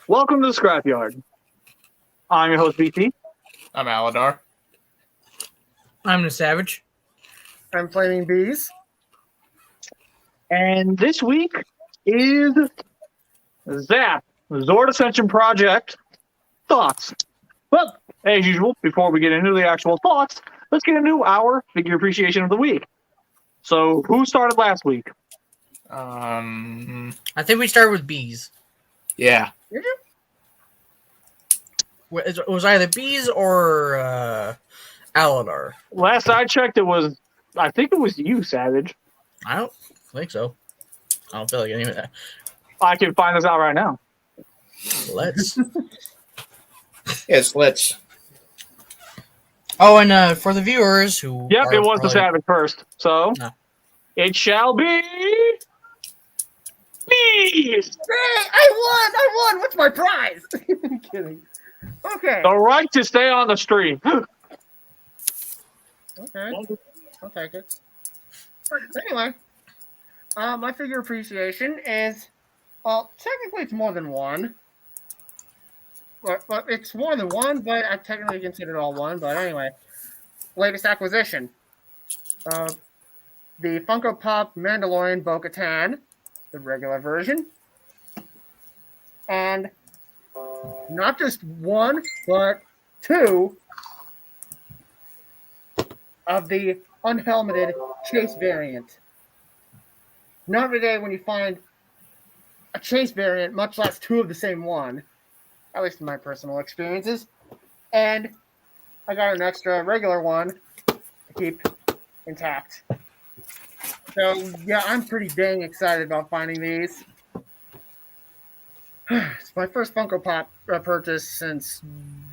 Welcome to the Scrapyard. I'm your host, BT. I'm Aladar. I'm the Savage. I'm Flaming Bees. And this week is ZAP, Zord Ascension Project thoughts. But, as usual, before we get into the actual thoughts, let's get into our figure appreciation of the week. So, who started last week? I think we started with Bees. Yeah. Did you? It was either Bees or Aladar. Last I checked, I think it was you, Savage. I don't think so. I don't feel like any of that. I can find this out right now. Let's. Yes, let's. Oh, and for the viewers who. Yep, are it was the probably- Savage first. So, No. it shall be Bees! Hey, I won! What's my prize? I'm kidding. Okay. The right to stay on the stream. Okay. I'll take it. Anyway, my figure appreciation is, well, technically it's more than one. But it's more than one, but I technically consider it all one. But anyway, latest acquisition. The Funko Pop Mandalorian Bo-Katan, the regular version. And not just one, but two of the unhelmeted Chase variant. Not every day when you find a Chase variant, much less two of the same one, at least in my personal experiences. And I got an extra regular one to keep intact. So, yeah, I'm pretty dang excited about finding these. It's my first Funko Pop purchase since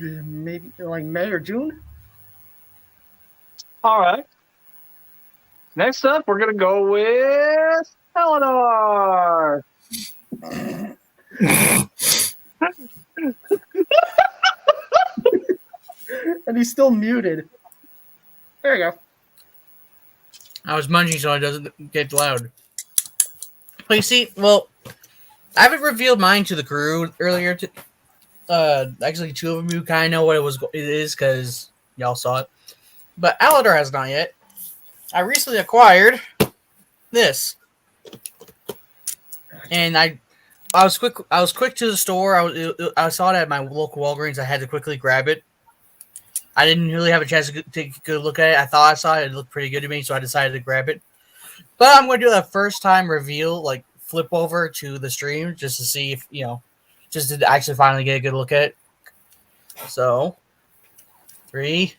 maybe like May or June. All right. Next up, we're going to go with Eleanor. And he's still muted. There you go. I was munching so it doesn't get loud. But you see, well, I haven't revealed mine to the crew earlier. Actually, two of you kind of know what it is because y'all saw it. But Aladar has not yet. I recently acquired this, and I was quick. I was quick to the store. I saw it at my local Walgreens. I had to quickly grab it. I didn't really have a chance to take a good look at it. I thought I saw it. It looked pretty good to me, so I decided to grab it. But I'm going to do that first time reveal, like flip over to the stream, just to see if, just to actually finally get a good look at it. So, 3,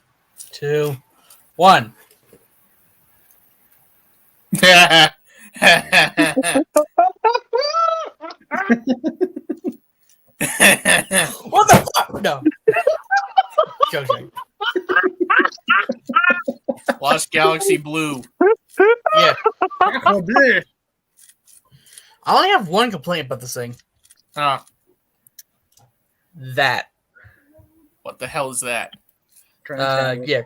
2, 1. What the fuck? No. Joking. Lost Galaxy Blue. Yeah. Oh, bleh. I only have one complaint about this thing. That. What the hell is that? Yeah.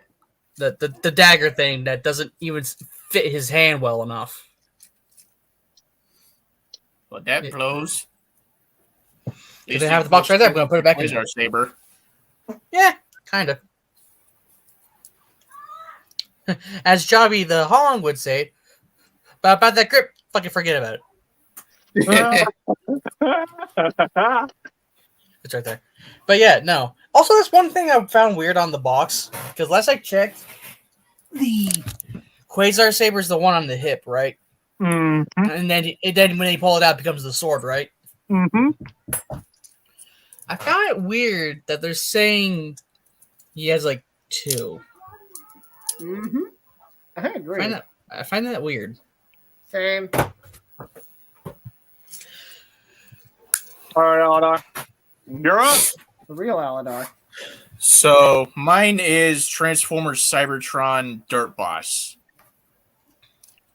The dagger thing that doesn't even fit his hand well enough. Well, that Yeah. blows. They have the box right there. I'm going to put it back in. Our saber. Yeah, kind of. As Jobby the Hong would say, but about that grip, fucking forget about it. It's right there. But yeah, no. Also, that's one thing I found weird on the box, because last I checked, the Quasar Saber is the one on the hip, right? Mm-hmm. And then when you pull it out, it becomes the sword, right? Mm-hmm. I found it weird that they're saying he has like two. Mm-hmm. I agree. I find that weird. Same. All right, Eleanor. You're up. The real Aladar. So mine is Transformers Cybertron Dirt Boss.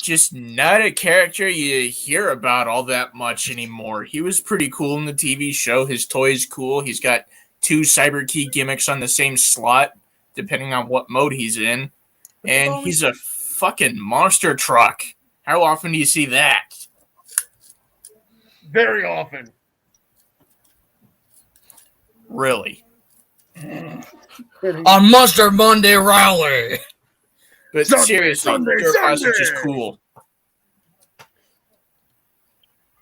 Just not a character you hear about all that much anymore. He was pretty cool in the TV show. His toy is cool. He's got 2 Cyber Key gimmicks on the same slot, depending on what mode he's in. And he's a fucking monster truck. How often do you see that? Very often. Really. On Monster Monday Rally. But Sunday, seriously, Sunday, Dirt Boss is just Sunday. cool.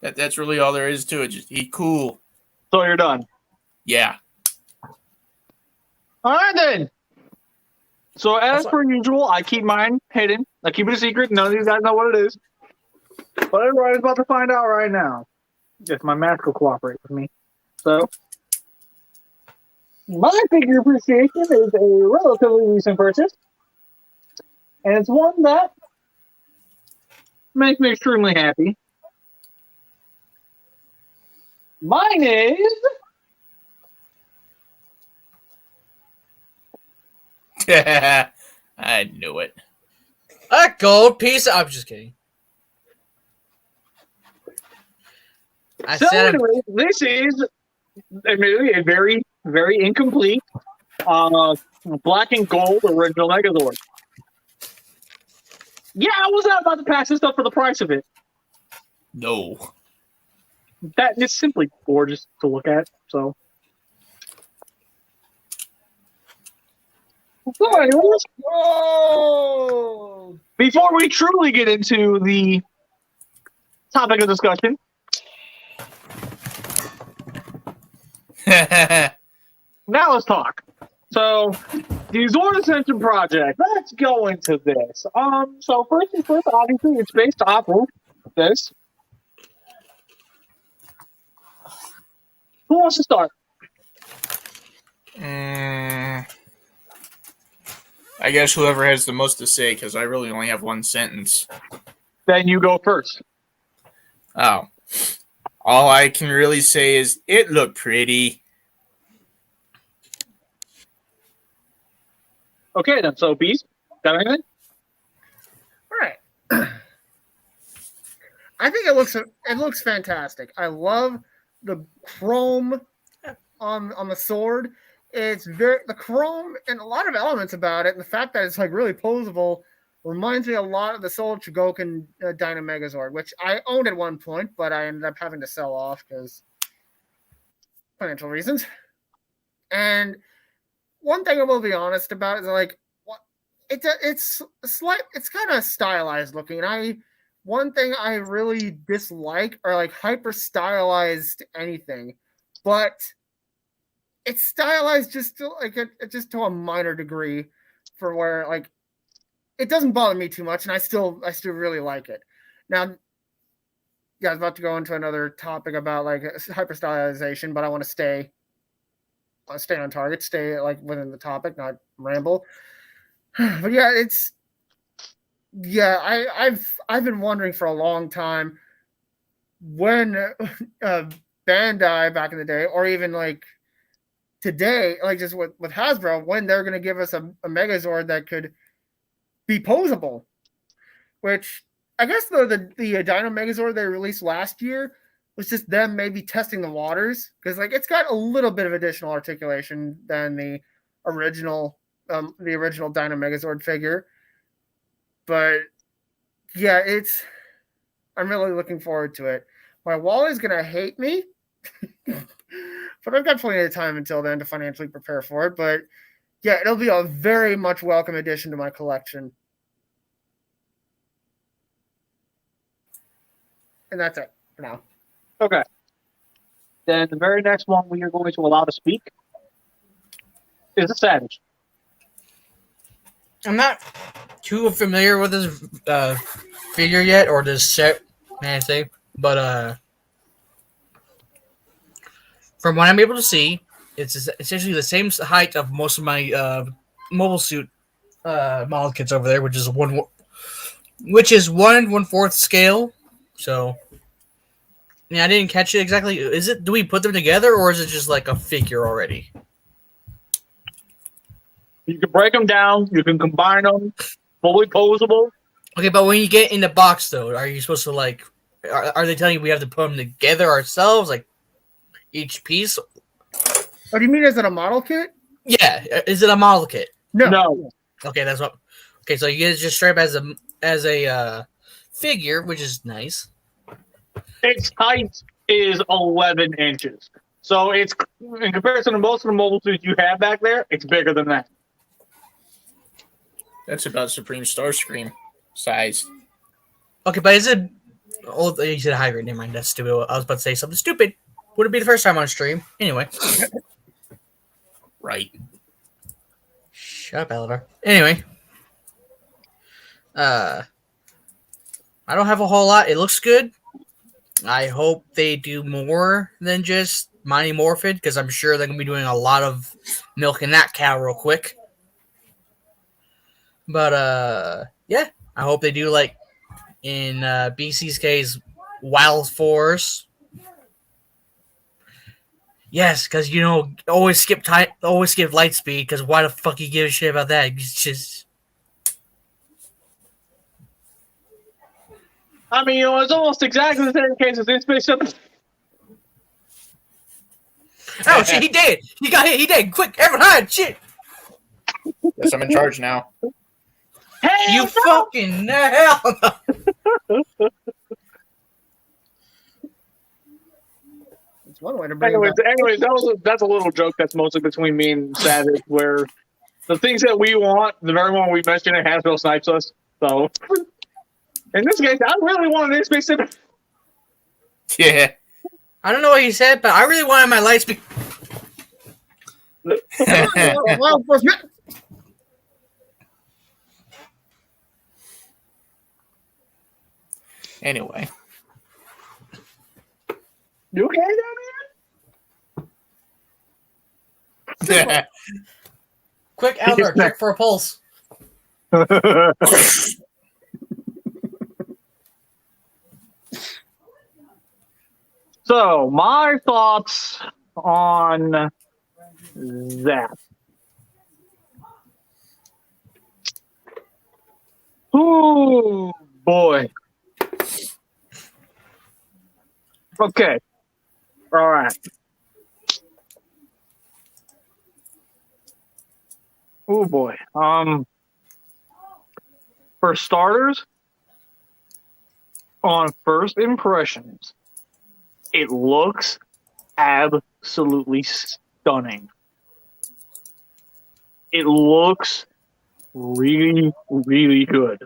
That's really all there is to it. Just he cool. So you're done. Yeah. All right, then. So as Also- per usual, I keep mine hidden. I keep it a secret. None of you guys know what it is. But everybody's about to find out right now. If my math will cooperate with me. So, my figure appreciation is a relatively recent purchase. And it's one that makes me extremely happy. Mine is I knew it. A gold piece. I'm just kidding. I so said anyway, this is admittedly a very, very incomplete black and gold original Megazord. Yeah, I was not about to pass this up for the price of it. No. That is simply gorgeous to look at. So anyways, Whoa! before we truly get into the topic of discussion, now let's talk. So, the Zord Ascension project. Let's go into this. So first things first, obviously, it's based off of this. Who wants to start? I guess whoever has the most to say, because I really only have one sentence. Then you go first. Oh. All I can really say is it looked pretty. Okay, then. So, Beast, got anything? All right. I think it looks fantastic. I love the chrome on the sword. It's the chrome and a lot of elements about it, and the fact that it's like really posable reminds me a lot of the Soul Chogokin Dino Megazord, which I owned at one point, but I ended up having to sell off because financial reasons. And one thing I will be honest about is like it's kind of stylized looking. One thing I really dislike are like hyper stylized anything, but it's stylized just to just to a minor degree for where like it doesn't bother me too much, and I still really like it. Now, yeah, I was about to go into another topic about like hyper stylization, but I want to stay on target, stay like within the topic, not ramble. But yeah, I've been wondering for a long time when Bandai back in the day, or even like today, like just with Hasbro, when they're going to give us a Megazord that could be posable. Which I guess the Dino Megazord they released last year was just them maybe testing the waters, because like it's got a little bit of additional articulation than the original Dino Megazord figure. But yeah, I'm really looking forward to it. My wallet's gonna hate me, but I've got plenty of time until then to financially prepare for it. But yeah, it'll be a very much welcome addition to my collection. And that's it for now. Okay. Then the very next one we are going to allow to speak is a Savage. I'm not too familiar with this figure yet, or this set, may I say, but from what I'm able to see, it's essentially the same height of most of my mobile suit model kits over there, which is 1 1/4 scale. So, yeah, I didn't catch it exactly. Do we put them together, or is it just like a figure already? You can break them down. You can combine them. Fully posable. Okay, but when you get in the box, though, are you supposed to like? Are they telling you we have to put them together ourselves, like each piece? Oh, do you mean is it a model kit? Yeah, is it a model kit? No. Okay, that's what. Okay, so you get it just straight up as a figure, which is nice. Its height is 11 inches. So it's in comparison to most of the mobile suits you have back there, it's bigger than that. That's about Supreme Starscream size. Okay, but is it? Oh, you said high grade. Never mind. That's stupid. I was about to say something stupid. Would it be the first time on stream? Anyway. Right. Shut up, Eleanor. Anyway. I don't have a whole lot. It looks good. I hope they do more than just Mighty Morphin, because I'm sure they're going to be doing a lot of milking that cow real quick. But, yeah. I hope they do, like, in BC's case, Wild Force. Yes, because, you know, always skip light speed, because why the fuck you give a shit about that? It's just... I mean, you know, it's almost exactly the same case as in Space Shuttle. Oh, shit, he did! He got hit, he did! Quick, everyone hide! Shit! Guess I'm in charge now. Hey, You fucking hell! It's one way to bring it anyways, that's a little joke that's mostly between me and Savage, where the things that we want, the very moment we mention it, Hasbro snipes us. So, in this case, I really wanted an Space Shuttle. Yeah. I don't know what he said, but I really wanted my light speed. Wild Force. Anyway. You okay down here? Quick, Albert, check for a pulse. So, my thoughts on ZAP. Oh, boy. Okay. All right. Oh, boy. For starters, on first impressions, it looks absolutely stunning. It looks really, really good.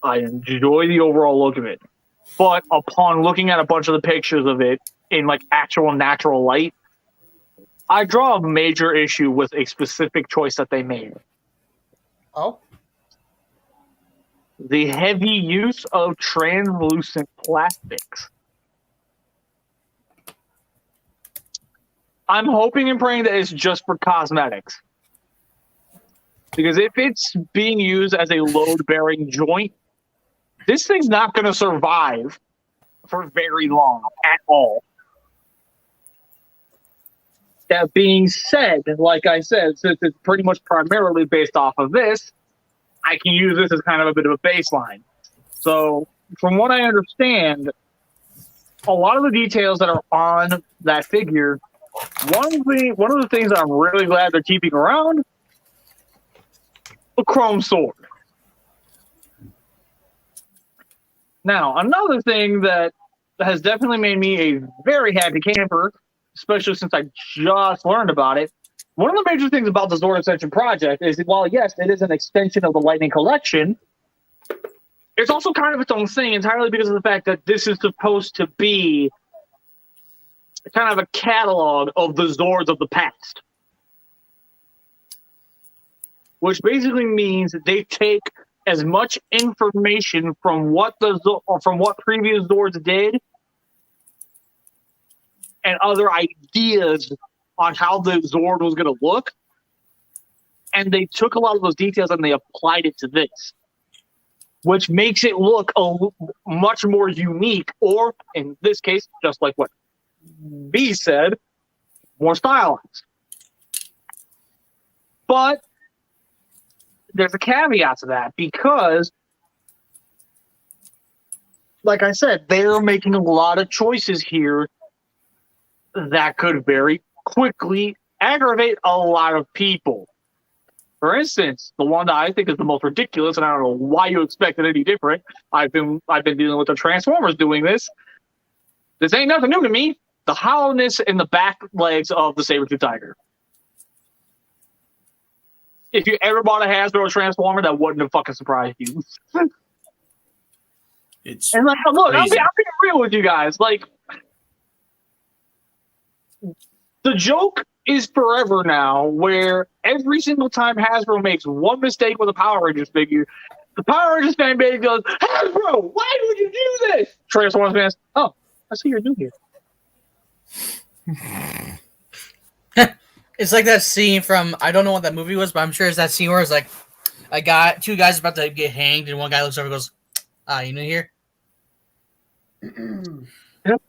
I enjoy the overall look of it. But upon looking at a bunch of the pictures of it in like actual natural light, I draw a major issue with a specific choice that they made. Oh, The heavy use of translucent plastics. I'm hoping and praying that it's just for cosmetics. Because if it's being used as a load-bearing joint, this thing's not going to survive for very long at all. That being said, like I said, since it's pretty much primarily based off of this, I can use this as kind of a bit of a baseline. So, from what I understand, a lot of the details that are on that figure, one of the things I'm really glad they're keeping around, a chrome sword. Now, another thing that has definitely made me a very happy camper, especially since I just learned about it, one of the major things about the Zord Ascension project is that while, yes, it is an extension of the Lightning Collection, it's also kind of its own thing entirely because of the fact that this is supposed to be kind of a catalog of the Zords of the past. Which basically means that they take as much information from what previous Zords did and other ideas on how the Zord was going to look, and they took a lot of those details and they applied it to this, which makes it look much more unique, or in this case, just like what B said, more stylized. But there's a caveat to that because, like I said, they're making a lot of choices here that could very quickly aggravate a lot of people. For instance, the one that I think is the most ridiculous, and I don't know why you expected any different. I've been dealing with the Transformers doing this. This ain't nothing new to me. the hollowness in the back legs of the saber-tooth tiger. If you ever bought a Hasbro Transformer, that wouldn't have fucking surprised you. It's And like, look, I'm crazy. being real with you guys. Like, the joke is forever now, where every single time Hasbro makes one mistake with a Power Rangers figure, the Power Rangers fan base goes, Hasbro, why would you do this? Transformers fans, oh, I see you're new here. It's like that scene from, I don't know what that movie was, but I'm sure it's that scene where it's like two guys about to get hanged, and one guy looks over and goes, you new here? Yep.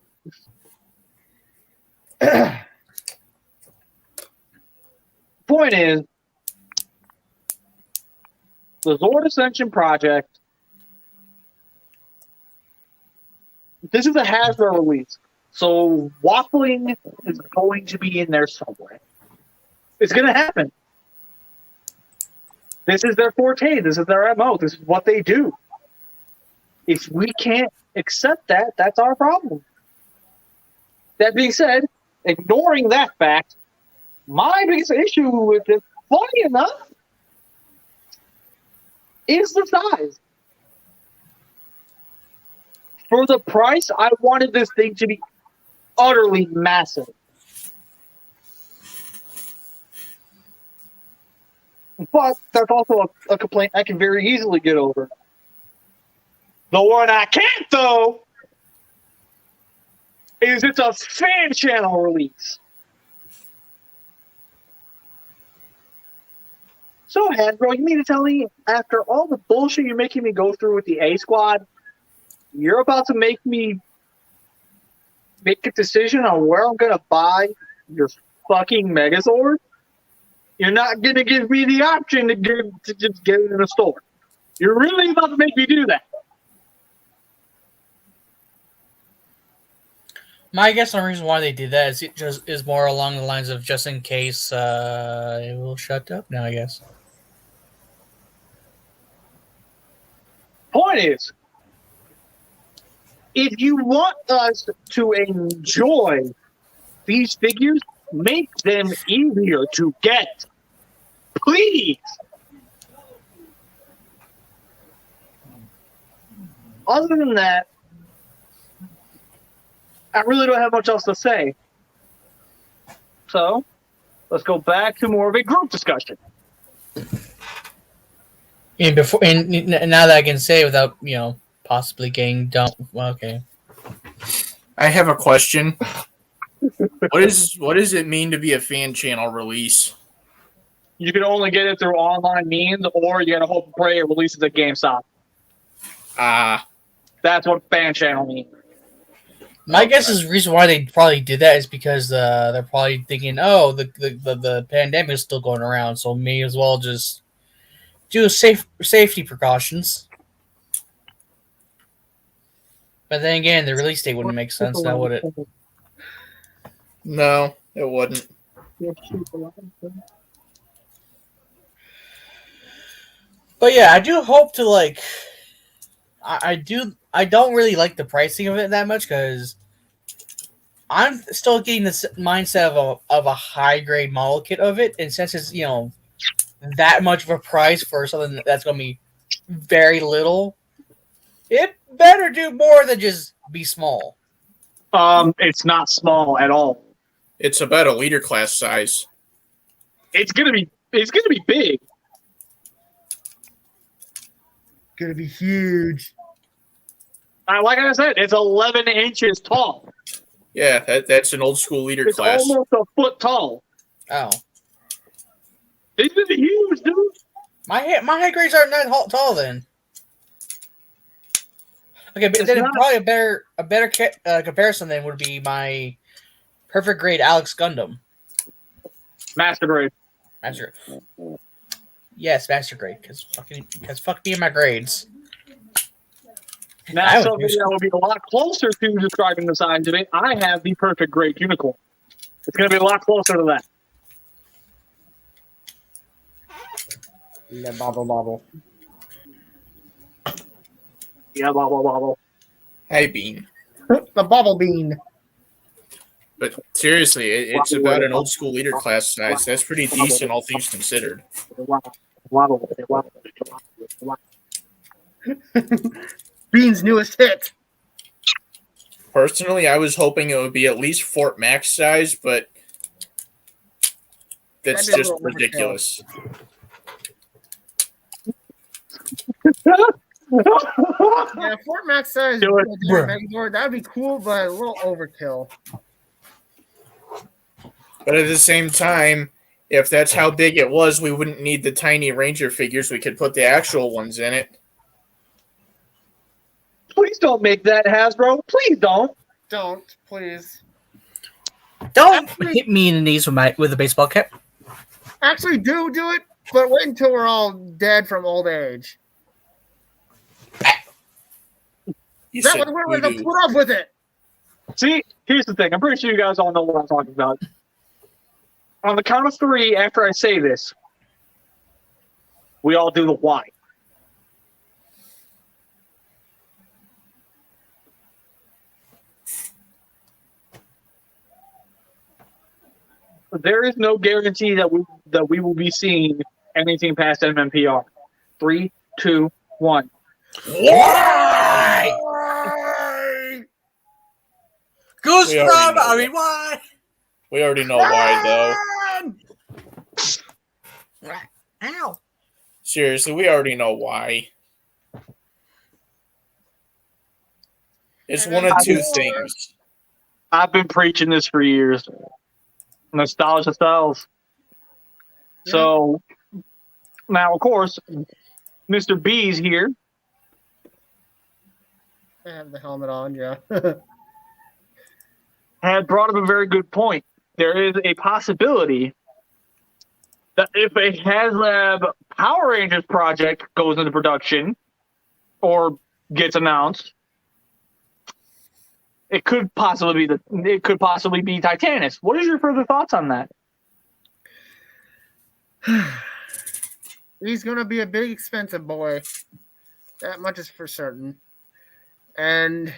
Point is, the Zord Ascension project, this is a Hasbro release, so waffling is going to be in there somewhere. It's going to happen. This is their forte. This is their MO. This is what they do. If we can't accept that, that's our problem. That being said, ignoring that fact, my biggest issue with it, funny enough, is the size. For the price, I wanted this thing to be utterly massive. But that's also a complaint I can very easily get over. The one I can't, though, is it's a fan channel release. So, Hasbro, you mean to tell me, after all the bullshit you're making me go through with the A Squad, you're about to make me make a decision on where I'm going to buy your fucking Megazord? You're not going to give me the option to just get it in a store. You're really about to make me do that. My guess on the reason why they did that is it just is more along the lines of just in case it will shut up now, I guess. Point is, if you want us to enjoy these figures, make them easier to get. Please. Other than that, I really don't have much else to say. So, let's go back to more of a group discussion. And now that I can say without possibly getting dumped. Well, okay. I have a question. What does it mean to be a fan channel release? You can only get it through online means, or you gotta hope and pray it releases at GameStop. That's what fan channel means. My guess is the reason why they probably did that is because they're probably thinking, oh, the pandemic is still going around, so may as well just do safety precautions. But then again, the release date wouldn't make sense now, would it? No, it wouldn't. But yeah, I do hope to like. I don't really like the pricing of it that much because I'm still getting this mindset of a high grade model kit of it, and since it's that much of a price for something that's going to be very little, it better do more than just be small. It's not small at all. It's about a leader class size. It's gonna be big. Gonna be huge. Like I said, it's 11 inches tall. Yeah, that's an old school leader It's class. almost a foot tall. Oh, It's gonna be huge, dude. my high grades aren't that tall then. Okay, but It's then not. probably a better comparison then would be my perfect grade Alex Gundam. Master grade. Master. Yes, master grade. Because fuck me and my grades. Now, something that would be a lot closer to describing the size of it. I have the perfect grade unicorn. It's gonna be a lot closer to that. Yeah, bobble. Yeah, blah blah blah blah. Hey, Bean. The bubble bean. But seriously, it's about an old school leader class size. That's pretty decent, all things considered. Bean's newest hit. Personally, I was hoping it would be at least Fort Max size, but that's That'd be a just little overkill. ridiculous. Yeah, Fort Max size Do it. Megazord, that'd be cool, but a little overkill. But at the same time, if that's how big it was, we wouldn't need the tiny Ranger figures. We could put the actual ones in it. Please don't make that, Hasbro. Please don't. Don't, please. Don't hit me in the knees with a baseball cap. Actually, do it, but wait until we're all dead from old age. You That said way we're going to voodoo. put up with it. See, here's the thing. I'm pretty sure you guys all know what I'm talking about. On the count of 3, after I say this, we all do the why. There is no guarantee that we will be seeing anything past MMPR. 3, 2, 1. Why? Goose We already from. know I that. mean, why? We already know why, though. Ow. Seriously, we already know why. It's one of two things. I've been preaching this for years. Nostalgia sells. So now, of course, Mr. B's here. I have the helmet on, yeah. Had brought up a very good point. There is a possibility that if a HasLab Power Rangers project goes into production or gets announced, it could possibly be Titanus. What is your further thoughts on that? He's going to be a big, expensive boy. That much is for certain. And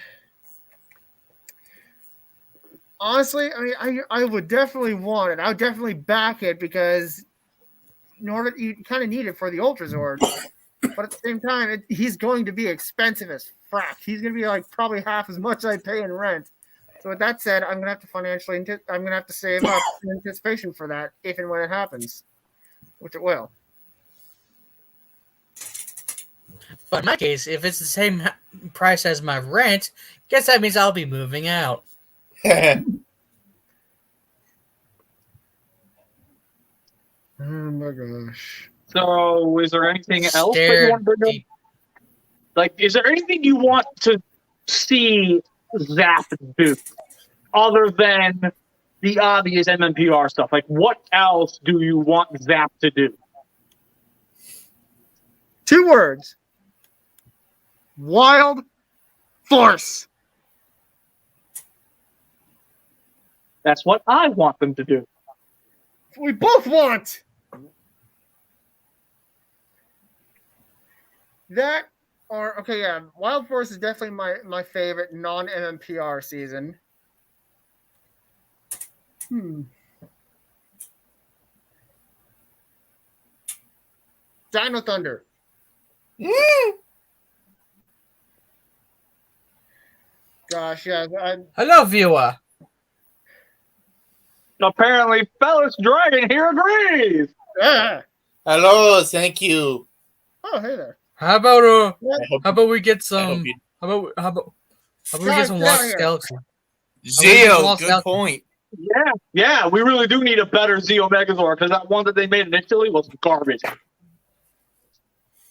honestly, I mean, I would definitely want it. I would definitely back it because in order you kind of need it for the Ultra Zord. But at the same time, he's going to be expensive as frack. He's going to be like probably half as much I pay in rent. So with that said, I'm going to have to I'm going to have to save up in anticipation for that if and when it happens, which it will. But in my case, if it's the same price as my rent, guess that means I'll be moving out. Oh my gosh. So, is there anything else that you Stared want to bring up? deep. Like, is there anything you want to see ZAP do other than the obvious MMPR stuff? Like, what else do you want ZAP to do? 2 words. Wild Force. That's what I want them to do. We both want that. Or okay, yeah, Wild Force is definitely my favorite non-MMPR season. Dino Thunder. Gosh, yeah. Hello, viewer. Apparently, Fellas Dragon here agrees. Yeah. Hello, thank you. Oh, hey there. How about I hope, how about we get I some? hope you, How about we Guys, get some get out Lost here. Galaxy? Zio, lost good out. point. Yeah, we really do need a better Zeo Megazord because that one that they made initially was garbage.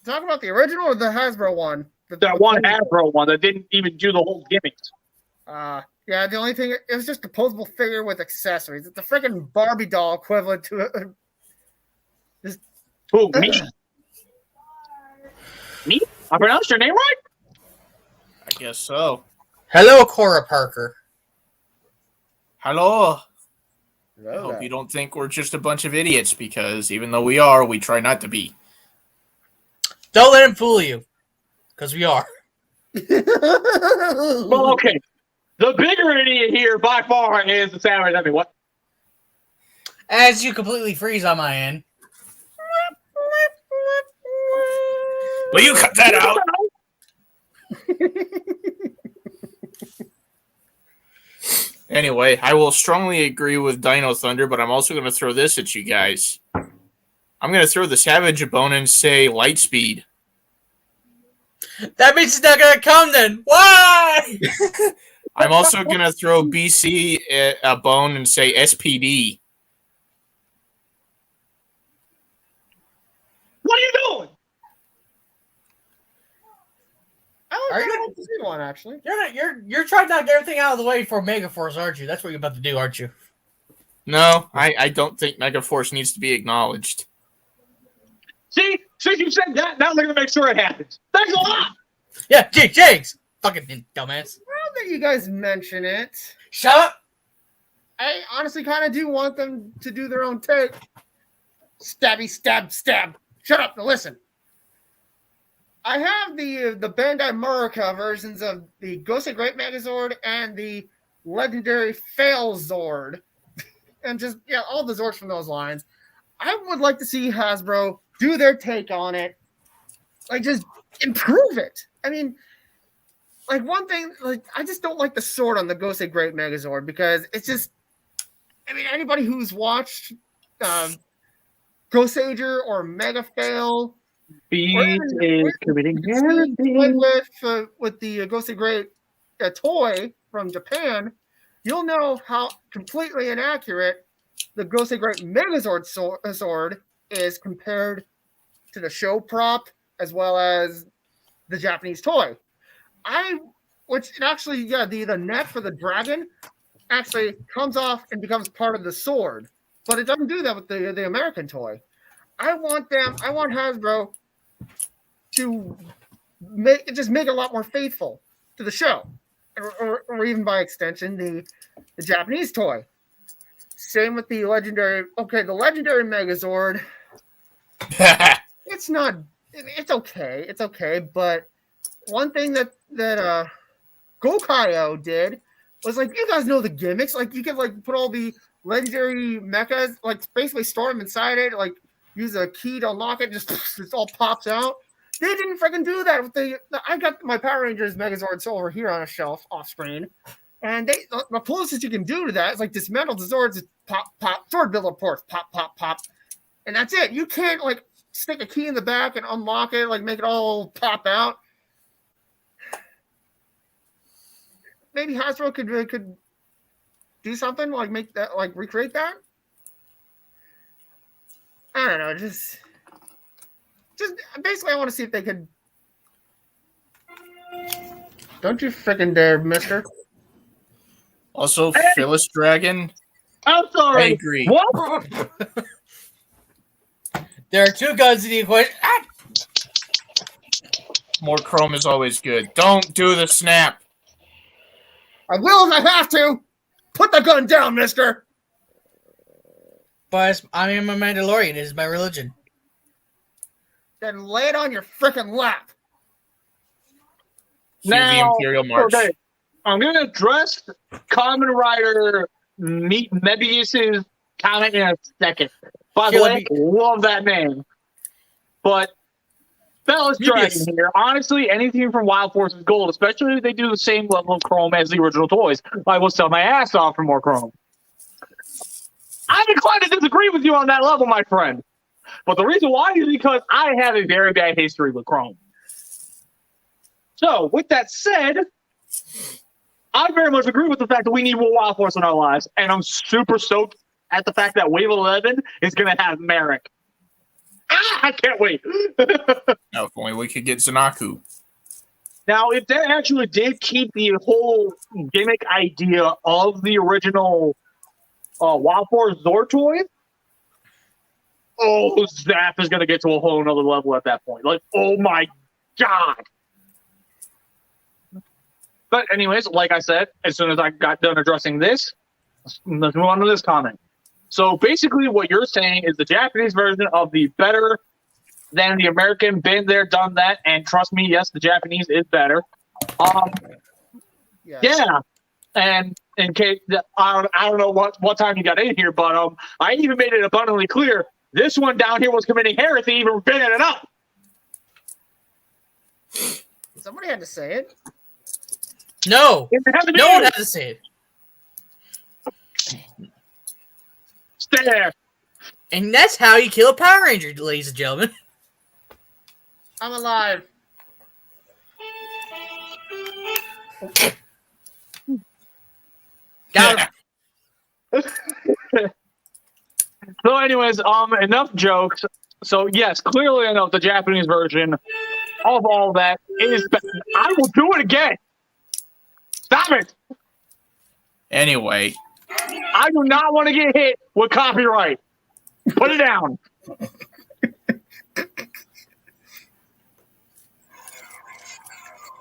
Talk about the original or the Hasbro one? That one Hasbro one that didn't even do the whole gimmicks. Yeah, the only thing, it was just a posable figure with accessories. It's a freaking Barbie doll equivalent to it. Who, me? Me? I pronounced your name right? I guess so. Hello, Cora Parker. Hello. I hope you don't think we're just a bunch of idiots, because even though we are, we try not to be. Don't let him fool you, because we are. Well, okay. The bigger idiot here by far is the Samurai. I mean, what? As you completely freeze on my end. Will you cut that out? Anyway, I will strongly agree with Dino Thunder, but I'm also going to throw this at you guys. I'm going to throw the Savage a bone and say light speed. That means it's not gonna come then. Why? I'm also going to throw BC a bone and say SPD. What are you doing? I Are you- like to see one actually. You're trying to knock everything out of the way for Megaforce, aren't you? That's what you're about to do, aren't you? No, I don't think Megaforce needs to be acknowledged. See, since you said that, now they're gonna make sure it happens. Thanks a lot. Yeah, Jakes! Fucking dumbass. Now that you guys mention it, Shut up! I honestly kind of do want them to do their own take. Stabby, stab, stab. Shut up. Now listen. I have the Bandai Murica versions of the Ghost of Great Megazord and the legendary Fail Zord, and just all the Zords from those lines. I would like to see Hasbro do their take on it, like just improve it. I mean, like one thing, like I just don't like the sword on the Ghost of Great Megazord because it's just. I mean, anybody who's watched Ghost Ager or Mega Fail. Beast is committing with the Ghost of Great toy from Japan, you'll know how completely inaccurate the Ghost of Great Megazord sword is compared to the show prop as well as the Japanese toy. The neck for the dragon actually comes off and becomes part of the sword, but it doesn't do that with the American toy. I want Hasbro to make it a lot more faithful to the show, or even by extension, the Japanese toy. Same with the legendary. Okay, the legendary Megazord. It's okay, but one thing that Gokaio did was like, you guys know the gimmicks. Like you can like put all the legendary mechas, like basically store them inside it, like use a key to unlock it, just it all pops out. They didn't freaking do that with I got my Power Rangers Megazords over here on a shelf off screen, and the closest you can do to that is like dismantle the Zords, pop, pop, Zord builder ports, pop, pop, pop, and that's it. You can't like stick a key in the back and unlock it, like make it all pop out. Maybe Hasbro could do something like make that, like recreate that. I don't know, just basically I want to see if they could. Don't you freaking dare, mister. Also, Phyllis Dragon. I'm I sorry. agree. What? There are two guns in the equation. Ah! More chrome is always good. Don't do the snap. I will if I have to. Put the gun down, mister. But I am a Mandalorian. It is my religion. Then lay it on your freaking lap. Cue the Imperial March. Okay, I'm going to address Kamen Rider Mebius's comment in a second. By the way, love that name. But Fellas Dragon here, honestly, anything from Wild Force is gold, especially if they do the same level of chrome as the original toys. I will sell my ass off for more chrome. I'm inclined to disagree with you on that level, my friend. But the reason why is because I have a very bad history with chrome. So, with that said, I very much agree with the fact that we need more Wild Force in our lives, and I'm super stoked at the fact that Wave 11 is going to have Merrick. I can't wait. Now, if only we could get Zanaku. Now, if they actually did keep the whole gimmick idea of the original Wild Force Zord toy, ZAP is going to get to a whole nother level at that point. Like, oh my God. But anyways, like I said, as soon as I got done addressing this, let's move on to this comment. So basically what you're saying is the Japanese version of the better than the American, been there, done that, and trust me, yes, the Japanese is better. Yes. Yeah. And in case I don't know what time you got in here, but I even made it abundantly clear this one down here was committing heresy, even bringing it up. Somebody had to say it. No, It had to be no one you. had to say it. Stay there. And that's how you kill a Power Ranger, ladies and gentlemen. I'm alive. Got him. So, anyways, enough jokes. So, yes, clearly enough, the Japanese version of all that is. I will do it again. Stop it. Anyway, I do not want to get hit with copyright. Put it down.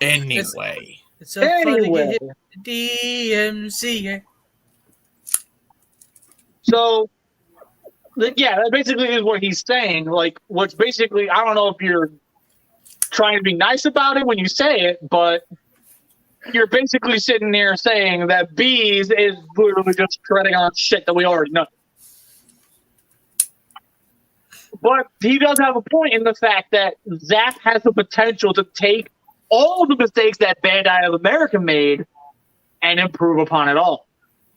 anyway. It's so fun to Anyway. get hit DMCA. So, yeah, that basically is what he's saying. Like, what's basically, I don't know if you're trying to be nice about it when you say it, but you're basically sitting there saying that Bees is literally just treading on shit that we already know. But he does have a point in the fact that ZAP has the potential to take all the mistakes that Bandai of America made and improve upon it all.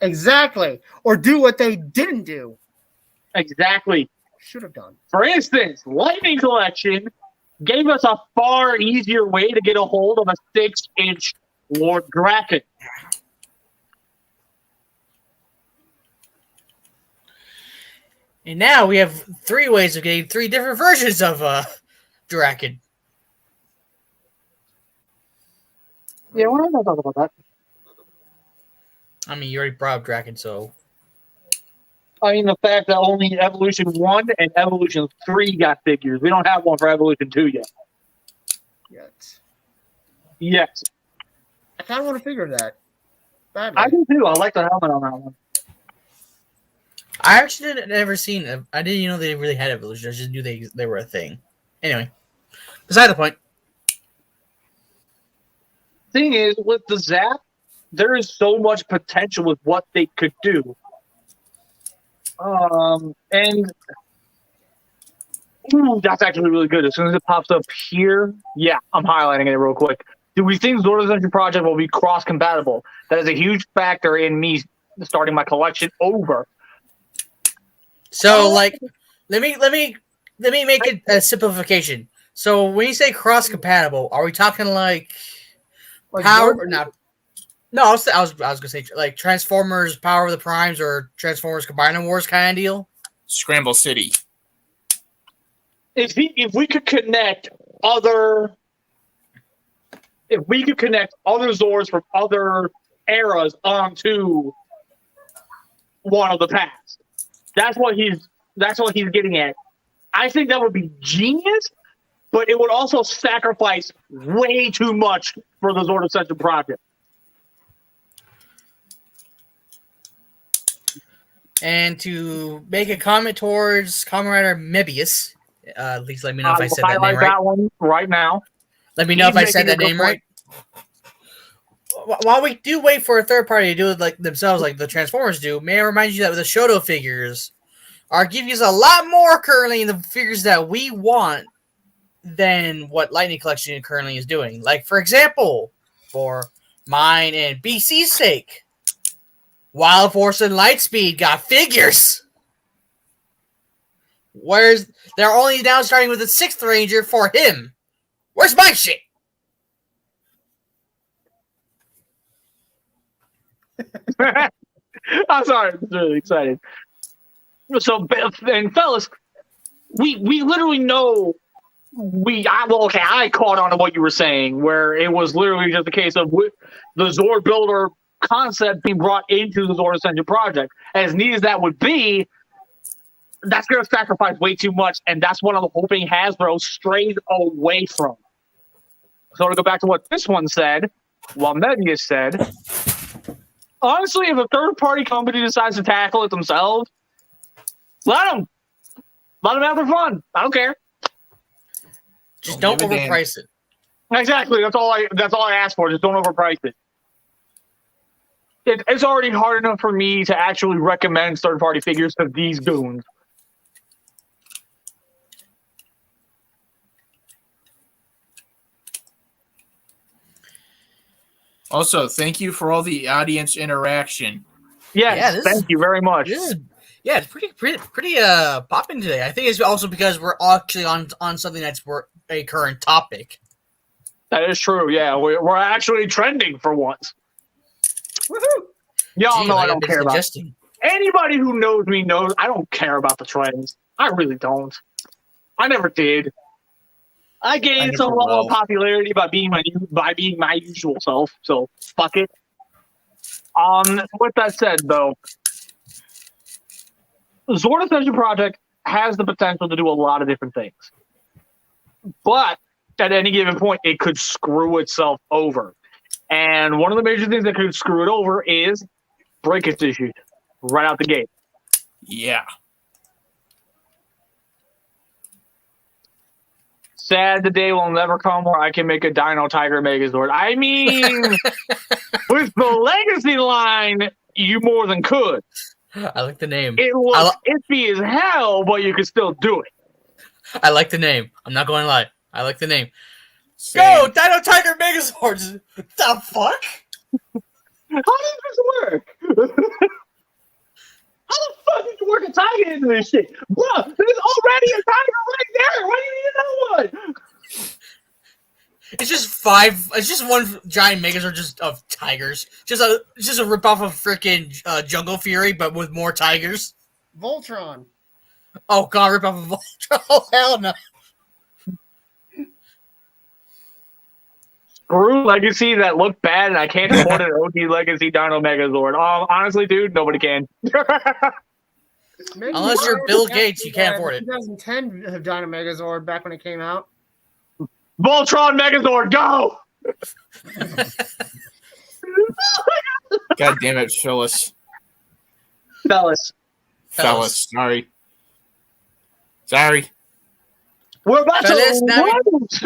Exactly. Or do what they didn't do. Exactly. Should have done. For instance, Lightning Collection gave us a far easier way to get a hold of a 6-inch Lord Draken. And now we have 3 ways of getting 3 different versions of Draken. Yeah, we're not going to talk about that. I mean, you already brought up Draken, so... I mean, the fact that only Evolution 1 and Evolution 3 got figures. We don't have one for Evolution 2 yet. Yet. Yes. I kind of want to figure that. Badly. I do too. I like the helmet on that one. I actually never seen it. I didn't even know they really had Evolution. I just knew they were a thing. Anyway, beside the point. Thing is, with the ZAP, there is so much potential with what they could do. And ooh, that's actually really good. As soon as it pops up here, yeah, I'm highlighting it real quick. Do we think Zord Ascension Project will be cross-compatible? That is a huge factor in me starting my collection over. So, like, let me make it a simplification. So, when you say cross-compatible, are we talking like power or not? No, I was gonna say like Transformers Power of the Primes or Transformers Combining Wars kind of deal. Scramble City. If we could connect other Zords from other eras onto one of the past, that's what he's getting at. I think that would be genius, but it would also sacrifice way too much for the Zord Ascension Project. And to make a comment towards Kamen Rider Mebius, please let me know if I said that name highlight right. that one right now. Let me know if I said that name right. While we do wait for a third party to do it like themselves, like the Transformers do, may I remind you that with the Shoto figures are giving us a lot more currently in the figures that we want than what Lightning Collection currently is doing. Like, for example, for mine and BC's sake, Wild Force and Lightspeed got figures. Whereas they're only now starting with the 6th Ranger for him. Where's my shit? I'm sorry, I'm really excited. So, and fellas, we literally know I caught on to what you were saying, where it was literally just a case of the Zord Builder concept being brought into the Zord Ascension Project. As neat as that would be, that's going to sacrifice way too much, and that's what I'm hoping Hasbro strays away from. So to go back to what this one said, what Mebius said, honestly, if a third-party company decides to tackle it themselves, let them have their fun. I don't care. Just don't overprice it. Exactly. That's all I ask for. Just don't overprice it. It's already hard enough for me to actually recommend third-party figures to these goons. Also, thank you for all the audience interaction. Yes, thank you very much. It's pretty popping today. I think it's also because we're actually on something that's a current topic. That is true. Yeah, we're actually trending for once. Woohoo! Y'all know I don't care about it. Anybody who knows me knows I don't care about the trends. I really don't. I never did. I gained some level of popularity by being my usual self. So fuck it. With that said, though, Zord Ascension Project has the potential to do a lot of different things, but at any given point, it could screw itself over. And one of the major things that could screw it over is breakage issues right out the gate. Yeah. Sad the day will never come where I can make a Dino Tiger Megazord. I mean, with the Legacy line, you more than could. I like the name. It looks iffy as hell, but you can still do it. I like the name. I'm not going to lie. I like the name. Same. Go, Dino Tiger Megazords! The fuck? How does this work? How the fuck did you work a tiger into this shit? Bro, there's already a tiger right there. Why do you need another one? It's just one giant Megazord just of tigers. Just a ripoff of freaking Jungle Fury, but with more tigers. Voltron. Oh god, ripoff of Voltron. Oh hell no. Screw Legacy that look bad, and I can't afford an OG Legacy Dino Megazord. Honestly, dude, nobody can. Unless you're Bill Gates, you can't afford it. 2010 Dino Megazord back when it came out. Voltron Megazord, go! God damn it, Phyllis. Fellas. Sorry. We're about Fellas, to lose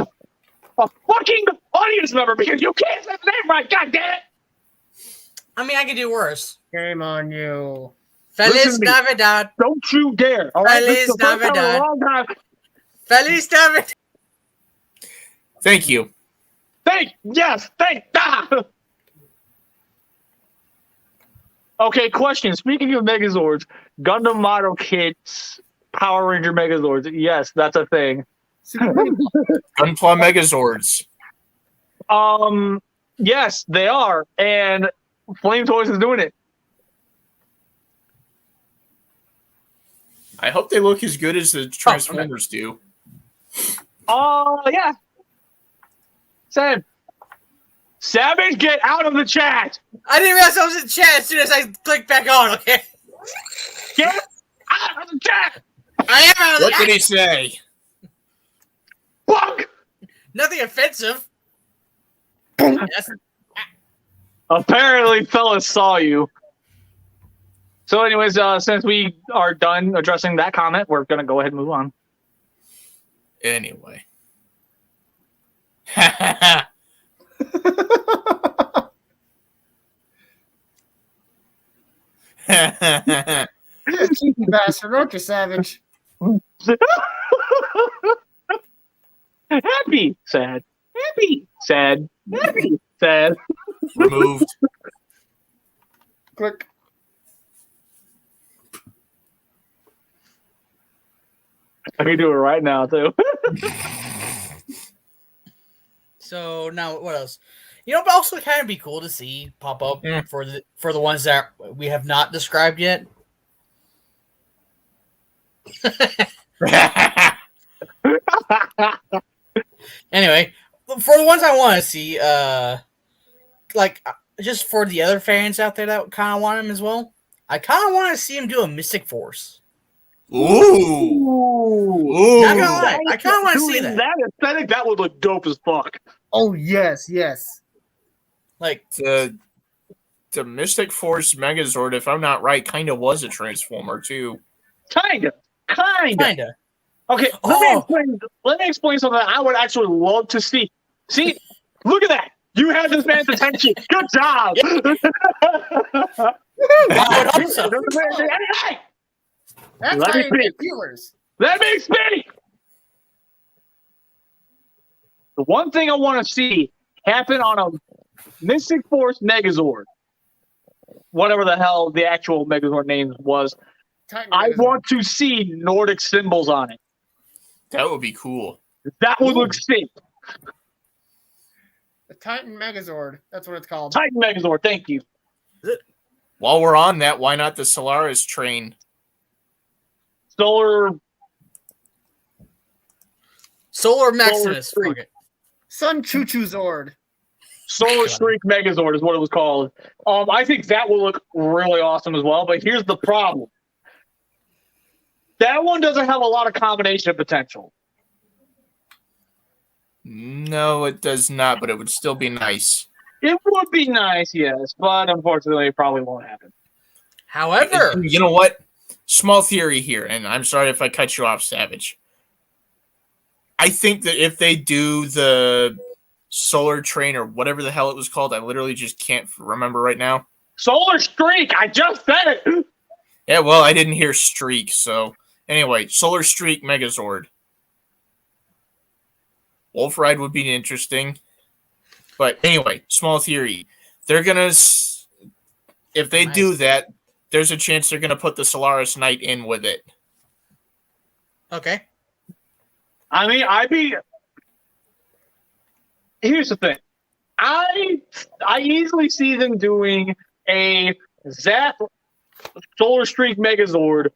a fucking audience member because you can't say the name right, god damn it! I mean, I could do worse. Shame on you. Feliz Navidad. Don't you dare. All right, this is the first time in a long time. Feliz Navidad. Thank you. Thank. Okay, question. Speaking of Megazords, Gundam model kits, Power Ranger Megazords. Yes, that's a thing. Gunpla Megazords. Yes, they are, and Flame Toys is doing it. I hope they look as good as the Transformers do. Yeah. Sam. Savage, get out of the chat. I didn't realize I was in chat as soon as I clicked back on, okay? Get out of the chat. I am out of the What did he say? Fuck. Nothing offensive. Yes. Apparently, fellas saw you. So, anyways, since we are done addressing that comment, we're going to go ahead and move on. Anyway. Cheeky bastard, aren't you, Savage? Happy, sad. Happy, sad. Happy, sad. Removed. Click. I can do it right now, too. So now what else? You know, but also kind of be cool to see pop up for the ones that we have not described yet. Anyway, for the ones I want to see, just for the other fans out there that kind of want him as well, I kind of want to see him do a Mystic Force. Ooh. Not gonna lie, I kind of want to see that. That aesthetic, that would look dope as fuck. Oh, yes. Like The Mystic Force Megazord, if I'm not right, kind of was a Transformer too. Kinda. Okay, Oh. let me explain something I would actually love to see. See, look at that. You had this man's attention. Good job. Also, Hey, That's Let how me you get speak. viewers. let me speak. The one thing I want to see happen on a Mystic Force Megazord, whatever the hell the actual Megazord name was, Titan I Megazord. want to see Nordic symbols on it. That would be cool. That would look sick. The Titan Megazord. That's what it's called. Titan Megazord, thank you. While we're on that, why not the Solaris train? Solar Maximus. Streak. Fuck it. Sun Choo Choo Zord. Solar Streak Megazord is what it was called. I think that will look really awesome as well. But here's the problem: that one doesn't have a lot of combination potential. No, it does not, but it would still be nice. It would be nice, yes, but unfortunately, it probably won't happen. However, You know what? Small theory here, and I'm sorry if I cut you off, Savage. I think that if they do the solar train or whatever the hell it was called, I literally just can't remember right now. Solar Streak, I just said it. Yeah, well, I didn't hear Streak, so anyway, Solar Streak Megazord. Wolf Ride would be interesting. But anyway, small theory. They're going to, if they do that, there's a chance they're going to put the Solaris Knight in with it. okay. I mean, here's the thing. I easily see them doing a ZAP Solar Streak Megazord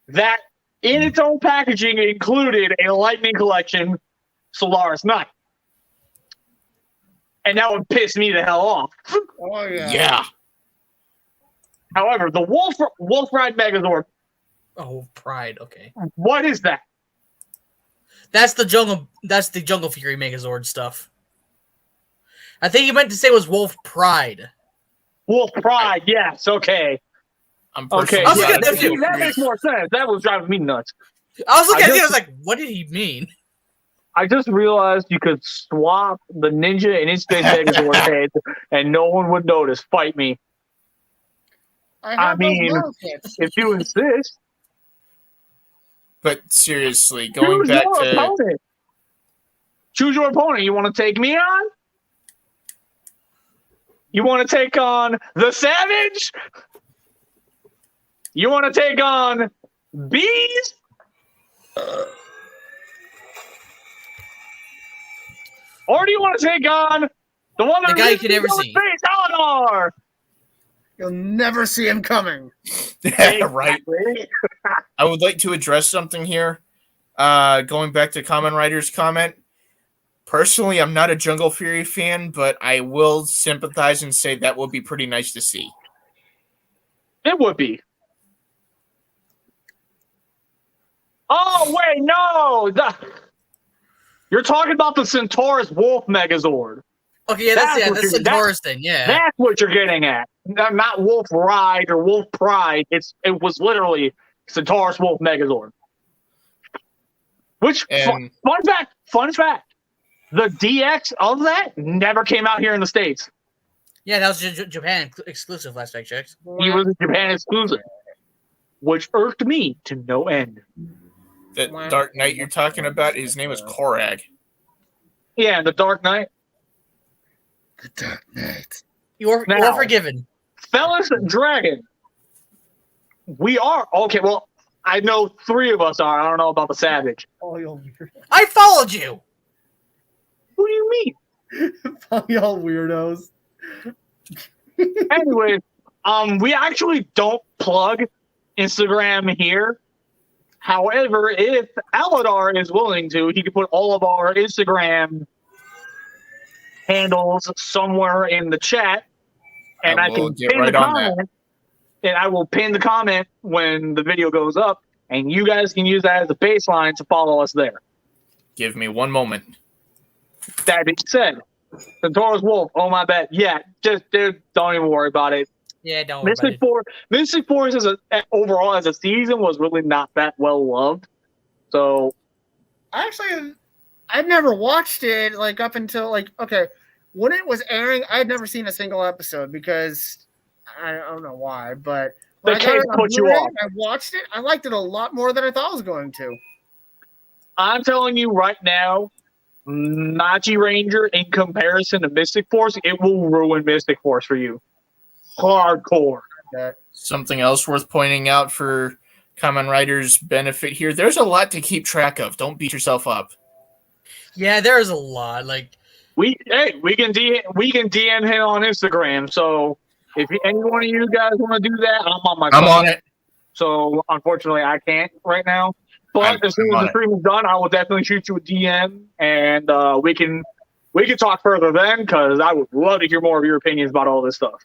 that, in its own packaging, included a Lightning Collection Solaris Knight. And that would piss me the hell off. Oh yeah. Yeah. However, the Wolf Ride Megazord, Oh, Pride. Okay. what is that? That's the Jungle Fury Megazord stuff. I think you meant to say was Wolf Pride. Wolf Pride, yes, okay. I'm Okay, I was personally looking not at a that big that fan. makes more sense. That was driving me nuts. I was looking at it. I just- was like, "What did he mean?" I just realized you could swap the Ninja and Inspace Megazord heads and no one would notice. Fight me. I have mean, those model kits. If you insist. But seriously, going Choose back your to opponent. Choose your opponent. You want to take me on? You want to take on the Savage? You want to take on Bees? Or do you want to take on the one that The guy you can never really see. Face Eleanor? You'll never see him coming. right. I would like to address something here. Going back to Common Rider's comment. Personally, I'm not a Jungle Fury fan, but I will sympathize and say that would be pretty nice to see. It would be. Oh, wait, no! You're talking about the Centaurus Wolf Megazord. Okay, yeah, That's that's what the you- Taurus thing. Yeah. That's what you're getting at. Not Wolf Ride or Wolf Pride. It was literally Centaurus Wolf Megazord. Which, And- fun fact, the DX of that never came out here in the States. Yeah, that was Japan exclusive last I checked. He was a Japan exclusive, which irked me to no end. That Dark Knight you're talking about, his name is Korag. Yeah, the Dark Knight. The Dark Knight. You're Now- forgiven. Fellas Dragon. We are okay. Well, I know 3 of us are. I don't know about the Savage. Oh, y'all weird. I followed you. Who do you mean? Y'all weirdos. Anyway, we actually don't plug Instagram here. However, if Aladar is willing to, he could put all of our Instagram handles somewhere in the chat, and I I will can get pin right the on that. comment. And I will pin the comment when the video goes up, and you guys can use that as a baseline to follow us there. Give me one moment. That being said, Centaurus Wolf, oh my bad. Yeah, just dude, don't even worry about it. Yeah, don't worry about Mystic it. Force overall as a season was really not that well loved. So I've never watched it up until okay. when it was airing, I had never seen a single episode because I don't know why, but when The I got case it on put you Blu-ray, off. I watched it. I liked it a lot more than I thought I was going to. I'm telling you right now, Machi Ranger in comparison to Mystic Force, it will ruin Mystic Force for you. Hardcore. Something else worth pointing out for Kamen Rider's benefit here, there's a lot to keep track of. Don't beat yourself up. Yeah, there is a lot. Like, We can DM him on Instagram. So if any one of you guys want to do that, I'm on my I'm phone. on it. So unfortunately, I can't right now. But as soon as the stream is done, I will definitely shoot you a DM, and we can talk further then, because I would love to hear more of your opinions about all this stuff.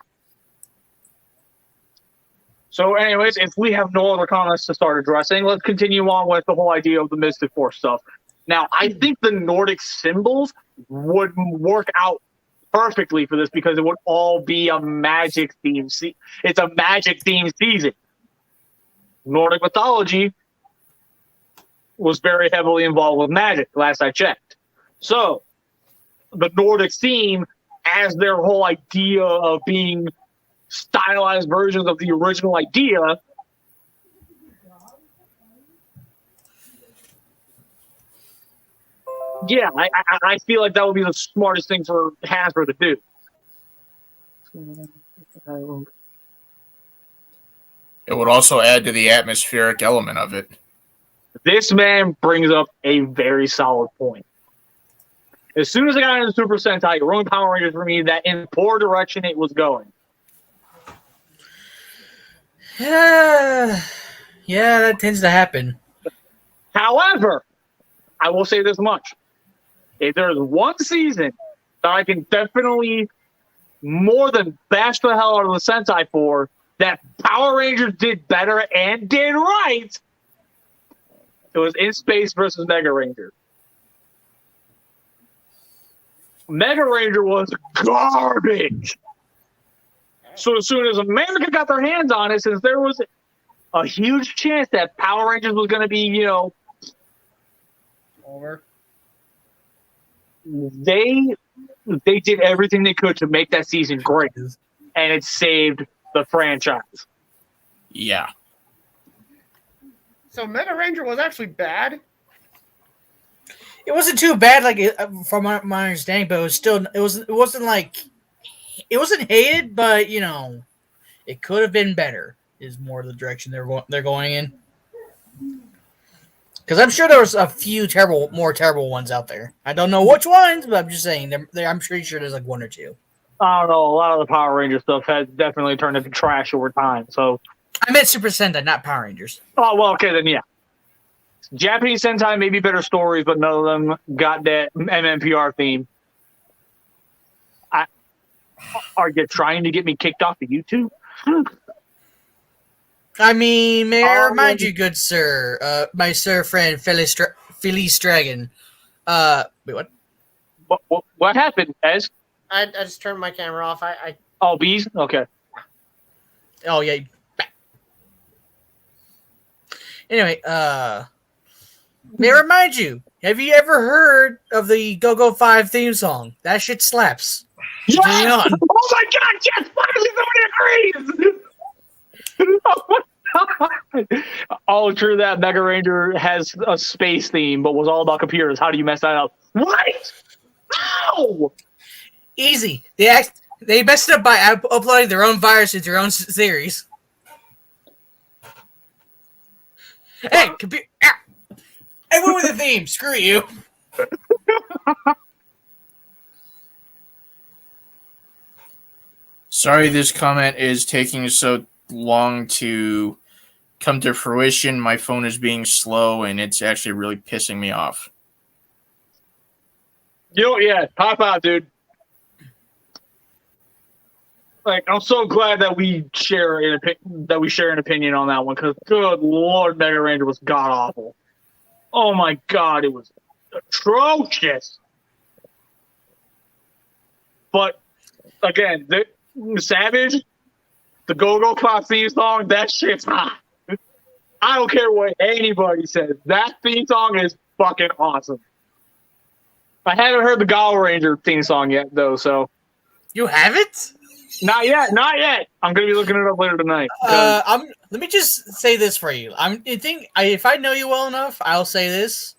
So, anyways, if we have no other comments to start addressing, let's continue on with the whole idea of the Mystic Force stuff. Now, I think the Nordic symbols would work out perfectly for this because it would all be a magic theme. It's a magic themed season. Nordic mythology was very heavily involved with magic, last I checked. So, the Nordic theme, as their whole idea of being stylized versions of the original idea, yeah, I feel like that would be the smartest thing for Hasbro to do. It would also add to the atmospheric element of it. This man brings up a very solid point. As soon as I got into Super Sentai, it ruined Power Rangers for me that in poor direction it was going. yeah, that tends to happen. However, I will say this much. If there's one season that I can definitely more than bash the hell out of the Sentai for, that Power Rangers did better and did right, it was In Space versus Mega Ranger. Mega Ranger was garbage. So as soon as America got their hands on it, since there was a huge chance that Power Rangers was going to be, Over. they did everything they could to make that season great, and it saved the franchise. Yeah. So Mega Ranger was actually bad. It wasn't too bad, like from my understanding, but it wasn't hated, but it could have been better. Is more the direction they're going in. Because I'm sure there was a few more terrible ones out there. I don't know which ones, but I'm just saying. I'm pretty sure there's like one or two. I don't know. A lot of the Power Ranger stuff has definitely turned into trash over time. So I meant Super Sentai, not Power Rangers. oh well, okay then, yeah. Japanese Sentai may be better stories, but none of them got that MMPR theme. Are you trying to get me kicked off of YouTube? I mean, may I remind you, good sir, my sir friend Felice Dragon. Wait, what? What happened, Ez? I just turned my camera off. Oh, bees? Okay. Oh yeah. Anyway, may I remind you, have you ever heard of the Go-Go 5 theme song? That shit slaps. Yes! Hang on. Oh my god, yes! Finally somebody agrees! Oh my god! Oh, true that Mega Ranger has a space theme, but was all about computers. How do you mess that up? What? How? Easy. They messed it up by uploading their own virus into their own series. Hey, computer! I went with the theme. Screw you. Sorry this comment is taking so long to come to fruition. My phone is being slow, and it's actually really pissing me off. Yeah, pop out, dude. Like, I'm so glad that we share an opinion on that one, because good Lord, Mega Ranger was god awful. Oh my god, it was atrocious. But again, the Savage, the Go-Go Clock theme song, that shit's hot. I don't care what anybody says. That theme song is fucking awesome. I haven't heard the Gala Ranger theme song yet, though. So You haven't? not yet. I'm gonna be looking it up later tonight. Let me just say this for you. If I know you well enough, I'll say this.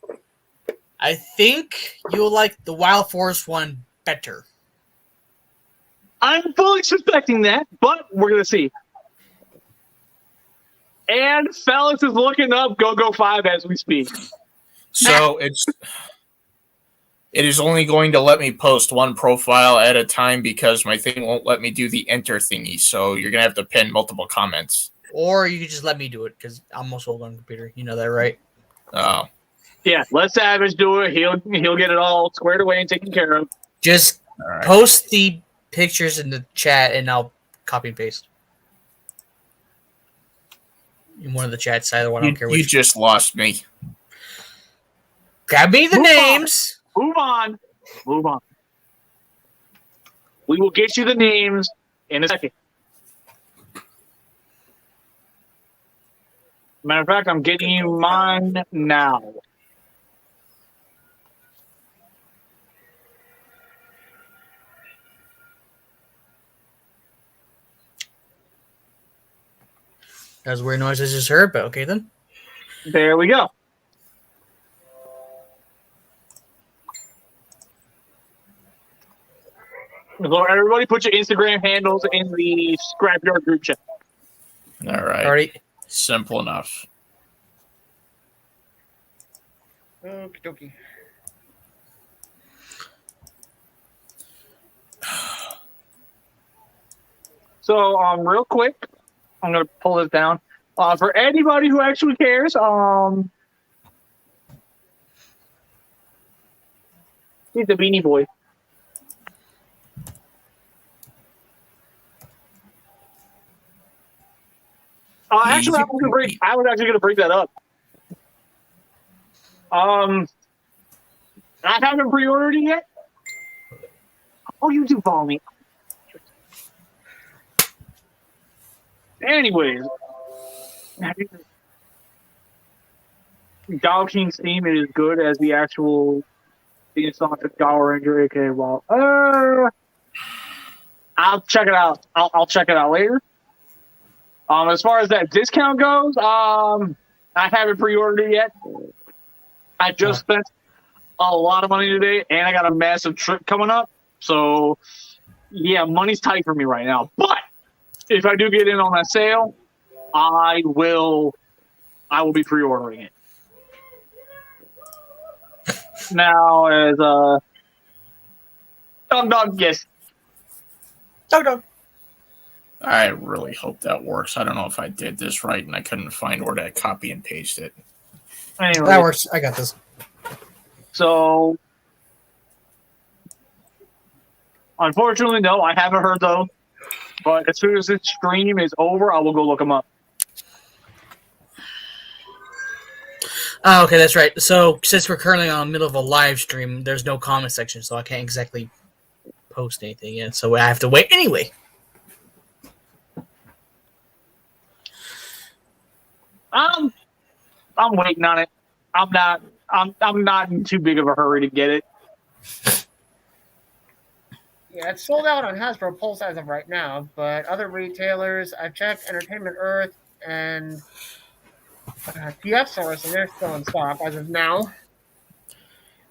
I think you'll like the Wild Forest one better. I'm fully suspecting that, but we're gonna see. And Felix is looking up Go 5 as we speak. So it is only going to let me post one profile at a time because my thing won't let me do the enter thingy. So you're gonna have to pin multiple comments. Or you could just let me do it because I'm most old on the computer. You know that, right? Oh, Yeah, let Savage do it. He'll get it all squared away and taken care of. Just all right. post the pictures in the chat and I'll copy and paste. In one of the chats, either one. I don't care You which. just lost me. Grab me the names. Move on. We will get you the names in a second. Matter of fact, I'm getting you mine now. That was a weird noise I just heard, but okay then. There we go. So everybody put your Instagram handles in the Scrapyard group chat. All right. Alrighty. Simple enough. Okie dokie. So, real quick, I'm gonna pull this down. For anybody who actually cares, he's a Beanie Boy. Actually, I was actually gonna bring that up. I haven't pre-ordered it yet. Oh, you do follow me. Anyways, Dog King's theme is as good as the actual theme song to Power Ranger, aka Wall. I'll check it out. I'll check it out later. As far as that discount goes, I haven't pre-ordered it yet. I just spent a lot of money today, and I got a massive trip coming up. So, yeah, money's tight for me right now. But if I do get in on that sale, I will be pre-ordering it. Now, as Dog, yes. Dog. I really hope that works. I don't know if I did this right, and I couldn't find where to copy and paste it. Anyway, That works. I got this. so unfortunately, no, I haven't heard those. But as soon as this stream is over, I will go look them up. Oh, okay, that's right. So since we're currently on the middle of a live stream, there's no comment section, so I can't exactly post anything yet. So I have to wait anyway. I'm waiting on it. I'm not in too big of a hurry to get it. Yeah, it's sold out on Hasbro Pulse as of right now, but other retailers, I've checked Entertainment Earth and TF Source, and they're still in stock as of now.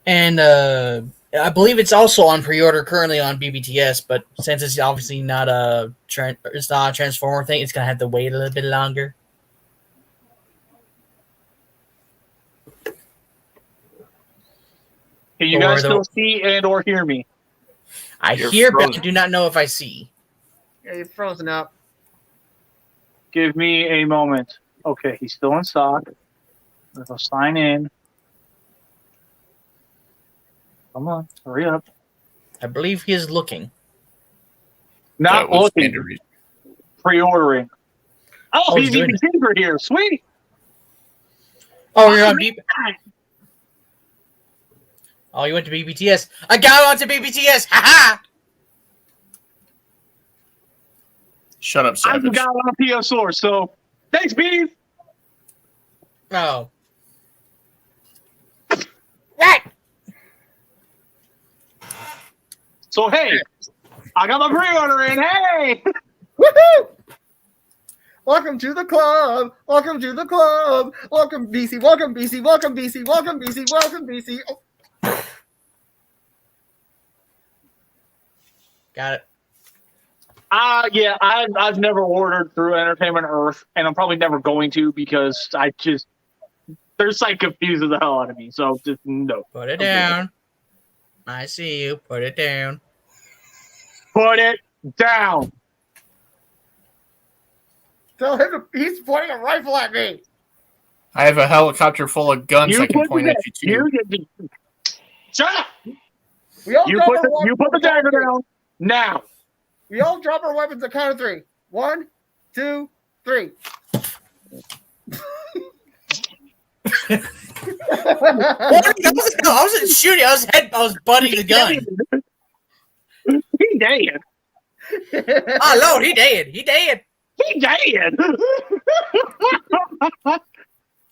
And I believe it's also on pre-order currently on BBTS, but since it's obviously not a Transformer thing, it's gonna have to wait a little bit longer. Can you guys still see and or hear me? You're You're but I frozen. do not know if I see. Yeah, you're frozen up. Give me a moment. Okay, he's still in stock. I'll sign in. Come on, hurry up. I believe he is looking. Not That was looking, standard. pre-ordering. Oh, he's doing even cheaper here. Sweet. Oh, you're on BB. Oh, you went to BBTS. I got onto BBTS. Ha ha! Shut up, I Savage. got on a PO source, so thanks, Beef. Oh. Right. So hey, I got my pre-order in. Hey, Woohoo! Welcome to the club. Welcome to the club. Welcome BC. Welcome BC. Welcome BC. Welcome BC. Welcome BC. Oh, Got it. yeah, I've never ordered through Entertainment Earth, and I'm probably never going to because they're like confuses the hell out of me. So just no. Put it down. I see you. Put it down. Put it down. tell him he's pointing a rifle at me. I have a helicopter full of guns I can point at you too. Shut up. We all You drop put our the weapons at dagger count of down now. three. We all drop our weapons at count of 3. 1, 2, 3. I wasn't shooting. I was butting the gun. He dead. Oh Lord, he dead. He dead. He dead.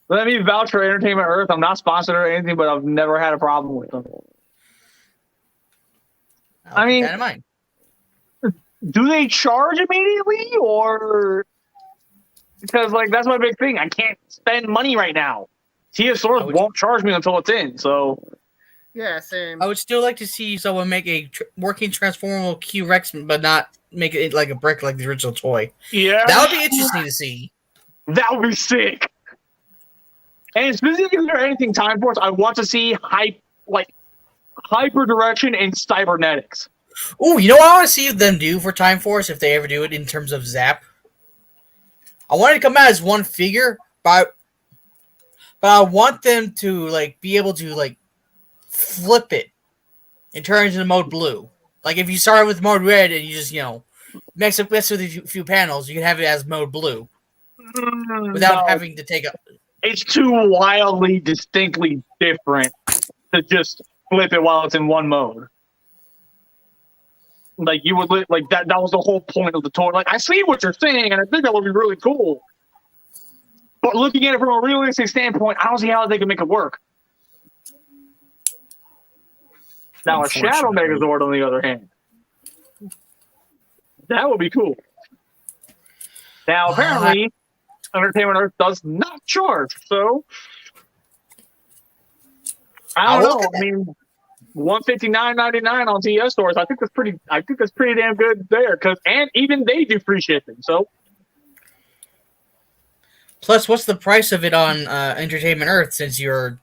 Let me vouch for Entertainment Earth. I'm not sponsored or anything, but I've never had a problem with them. I mean, that in mind. Do they charge immediately, or because like that's my big thing? I can't spend money right now. TS Stores won't charge me until it's in. So Yeah, same. I would still like to see someone make a working transformable Q Rex, but not make it like a brick like the original toy. yeah, That would be interesting to see. that would be sick. And specifically for anything Time Force, I want to see hyper direction and cybernetics. Oh, you know what I want to see them do for Time Force if they ever do it in terms of ZAP? I want it to come out as one figure, but I want them to like be able to like flip it and turn it into mode blue. Like if you start with mode red and you just mess with a few panels, you can have it as mode blue without having to take up. It's too wildly, distinctly different to just flip it while it's in one mode. Like you would like that. That was the whole point of the toy. Like I see what you're saying, and I think that would be really cool. But looking at it from a realistic standpoint, I don't see how they can make it work. Now a Shadow Megazord, on the other hand, that would be cool. Now apparently, Entertainment Earth does not charge, so I don't know. I mean, $159.99 on TS Stores. I think that's pretty damn good there. And even they do free shipping. So Plus, what's the price of it on Entertainment Earth? Since you're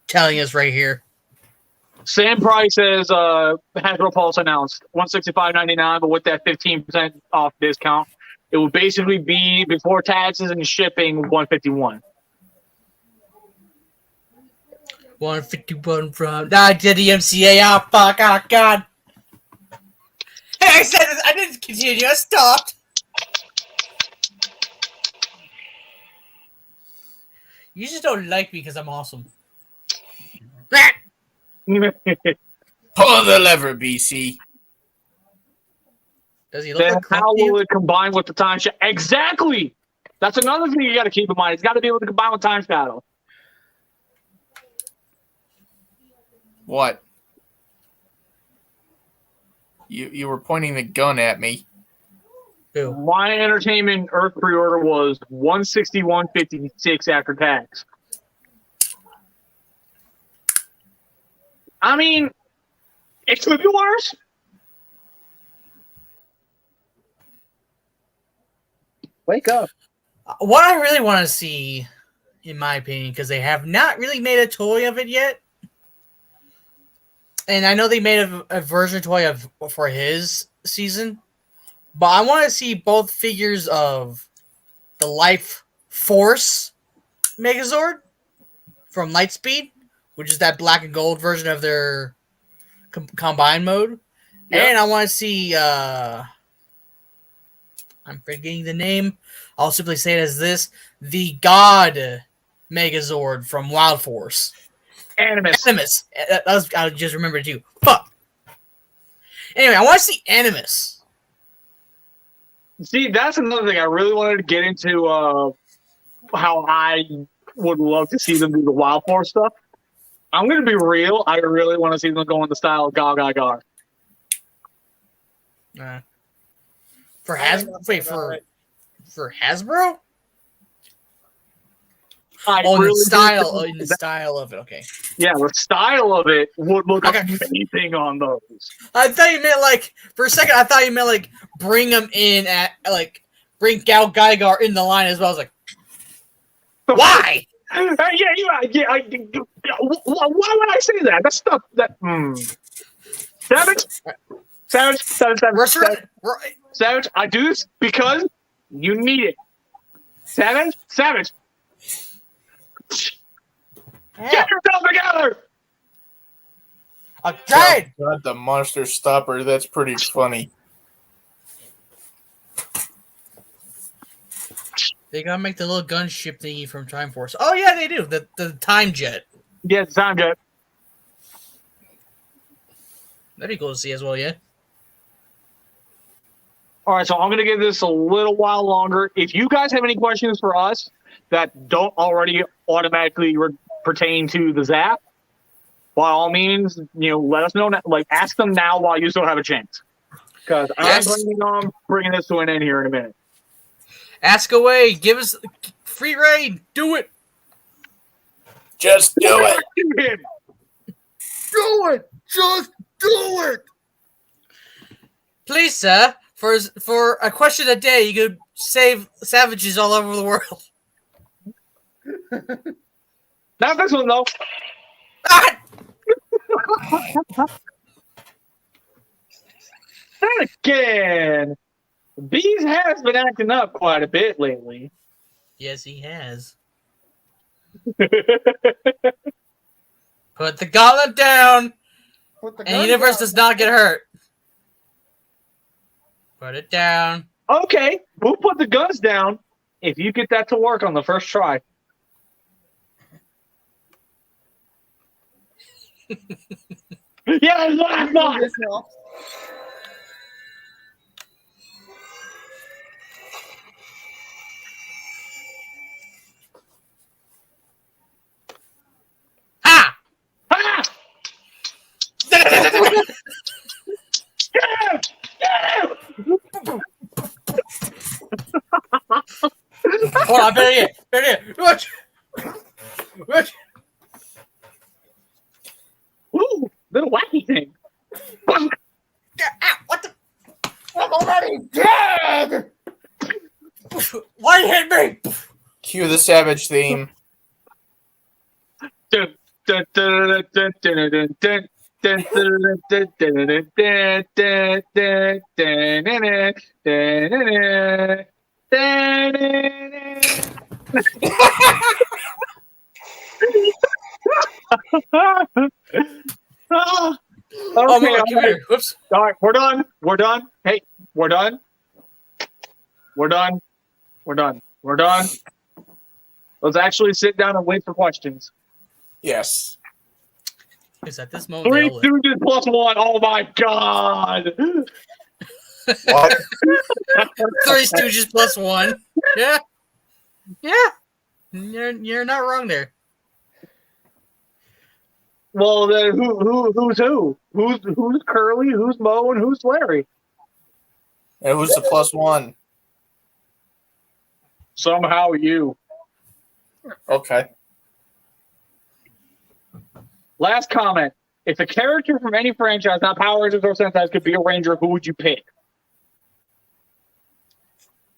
telling us right here, same price as Hasbro Pulse announced, $165.99, but with that 15% off discount, it would basically be before taxes and shipping $151. 151 from DMCA. Oh fuck! Oh god! Hey, I said this. I didn't continue. I stopped. You just don't like me because I'm awesome. Pull the lever, BC. Does he look Then like how will it combine with the Time Shadow? Exactly! That's another thing you got to keep in mind. It's got to be able to combine with Time Shadow. What? You were pointing the gun at me. Who? My Entertainment Earth pre-order was $161.56 after tax. I mean, it could be worse. Wake up. What I really want to see, in my opinion, because they have not really made a toy of it yet, and I know they made a version toy for his season, but I want to see both figures of the Life Force Megazord from Lightspeed, which is that black and gold version of their combined mode, and I want to see. I'm forgetting the name. I'll simply say it as this: the God Megazord from Wild Force. Animus. I just remembered too. Fuck. Anyway, I want to see Animus. See, that's another thing I really wanted to get into. How I would love to see them do the Wild Force stuff. I'm going to be real. I really want to see them go in the style of Gar. For I don't know Hasbro? Wait, about it. for Hasbro? I Oh, really in the do style, think in the that- style of it. Okay. yeah, the style of it would look Okay. amazing on those. I thought you meant like for a second. I thought you meant like bring them in at like bring Gal Geiger in the line as well. I was like, why? Why would I say that? That's stuff that. Savage. I do this because you need it. Savage. Get yourself together. I'm trying. God, the monster stopper. That's pretty funny. They gotta make the little gunship thingy from Time Force. Oh yeah, they do. The time jet. Yeah, time jet. That'd be cool to see as well. Yeah. All right, so I'm going to give this a little while longer. If you guys have any questions for us that don't already automatically pertain to the ZAP, by all means, let us know. Like, ask them now while you still have a chance. Because Yes. I'm planning on bringing this to an end here in a minute. Ask away. Give us free reign. Do it. Just do it. Do it! Just do it! Please, sir. For a question a day, you could save savages all over the world. Not this one, though. Ah! And again, Bees has been acting up quite a bit lately. Yes, he has. Put the gauntlet down, Put the and the gun universe down. does not get hurt. Put it down. Okay, we'll put the guns down if you get that to work on the first try. Yeah, laugh not. This helps. Ah! Ah! Hold on, better yet. Watch. Ooh, little wacky thing. Ah, what the? I'm already dead! Why you hit me? Cue the Savage theme. Dun, dun, dun, dun, dun, dun, dun, dun, dun, dun, dun, dun, dun, dun, dun, dun, dun, dun. Oh, Okay, Mama, come here. Whoops. all right, we're done. Hey, we're done. Let's actually sit down and wait for questions. Yes. Because at this moment, Three they all Stooges plus one. Oh my god! What? Three Stooges plus one. Yeah. You're not wrong there. Well, then who's who? Who's Curly? Who's Mo? And who's Larry? And who's the plus one? Somehow you. Okay. Last comment. If a character from any franchise, not Power Rangers or Sentai, could be a Ranger, who would you pick?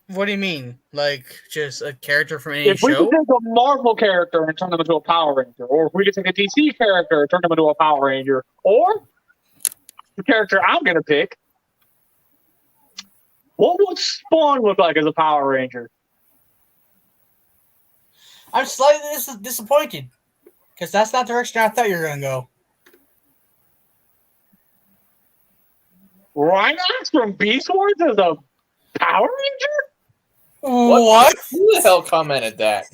What do you mean? Like just a character from any If we show? could take a Marvel character and turn them into a Power Ranger, or if we could take a DC character and turn them into a Power Ranger, or the character I'm going to pick, what would Spawn look like as a Power Ranger? I'm slightly disappointed because that's not the direction I thought you were gonna go. Rhinox from Beast Wars as a Power Ranger? What? Who the hell commented that?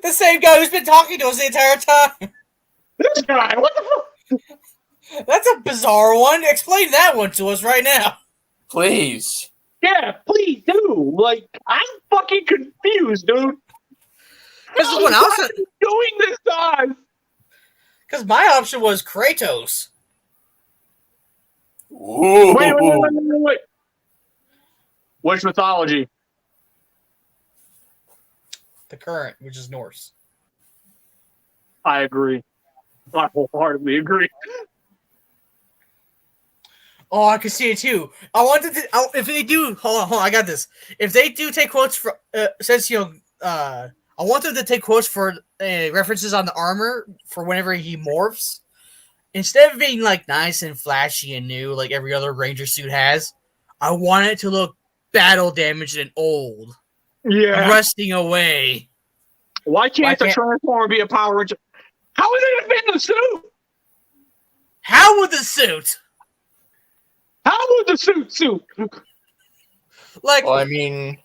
The same guy who's been talking to us the entire time. This guy, what the fuck? That's a bizarre one. Explain that one to us right now. Please. Yeah, please do. Like, I'm fucking confused, dude. Because How the one is I was that doing this, guys? because my option was Kratos. Ooh. Wait. Which mythology? The current, which is Norse. I agree. I wholeheartedly agree. Oh, I can see it too. I wanted to. If they do, hold on, I got this. If they do take quotes for, since I want them to take quotes for references on the armor for whenever he morphs. Instead of being like nice and flashy and new, like every other Ranger suit has, I want it to look battle damaged and old, Yeah. rusting away. Why can't the Transformer be a Power Ranger? How is it gonna fit in the suit? How would the suit? How would the suit? Like, Well, I mean,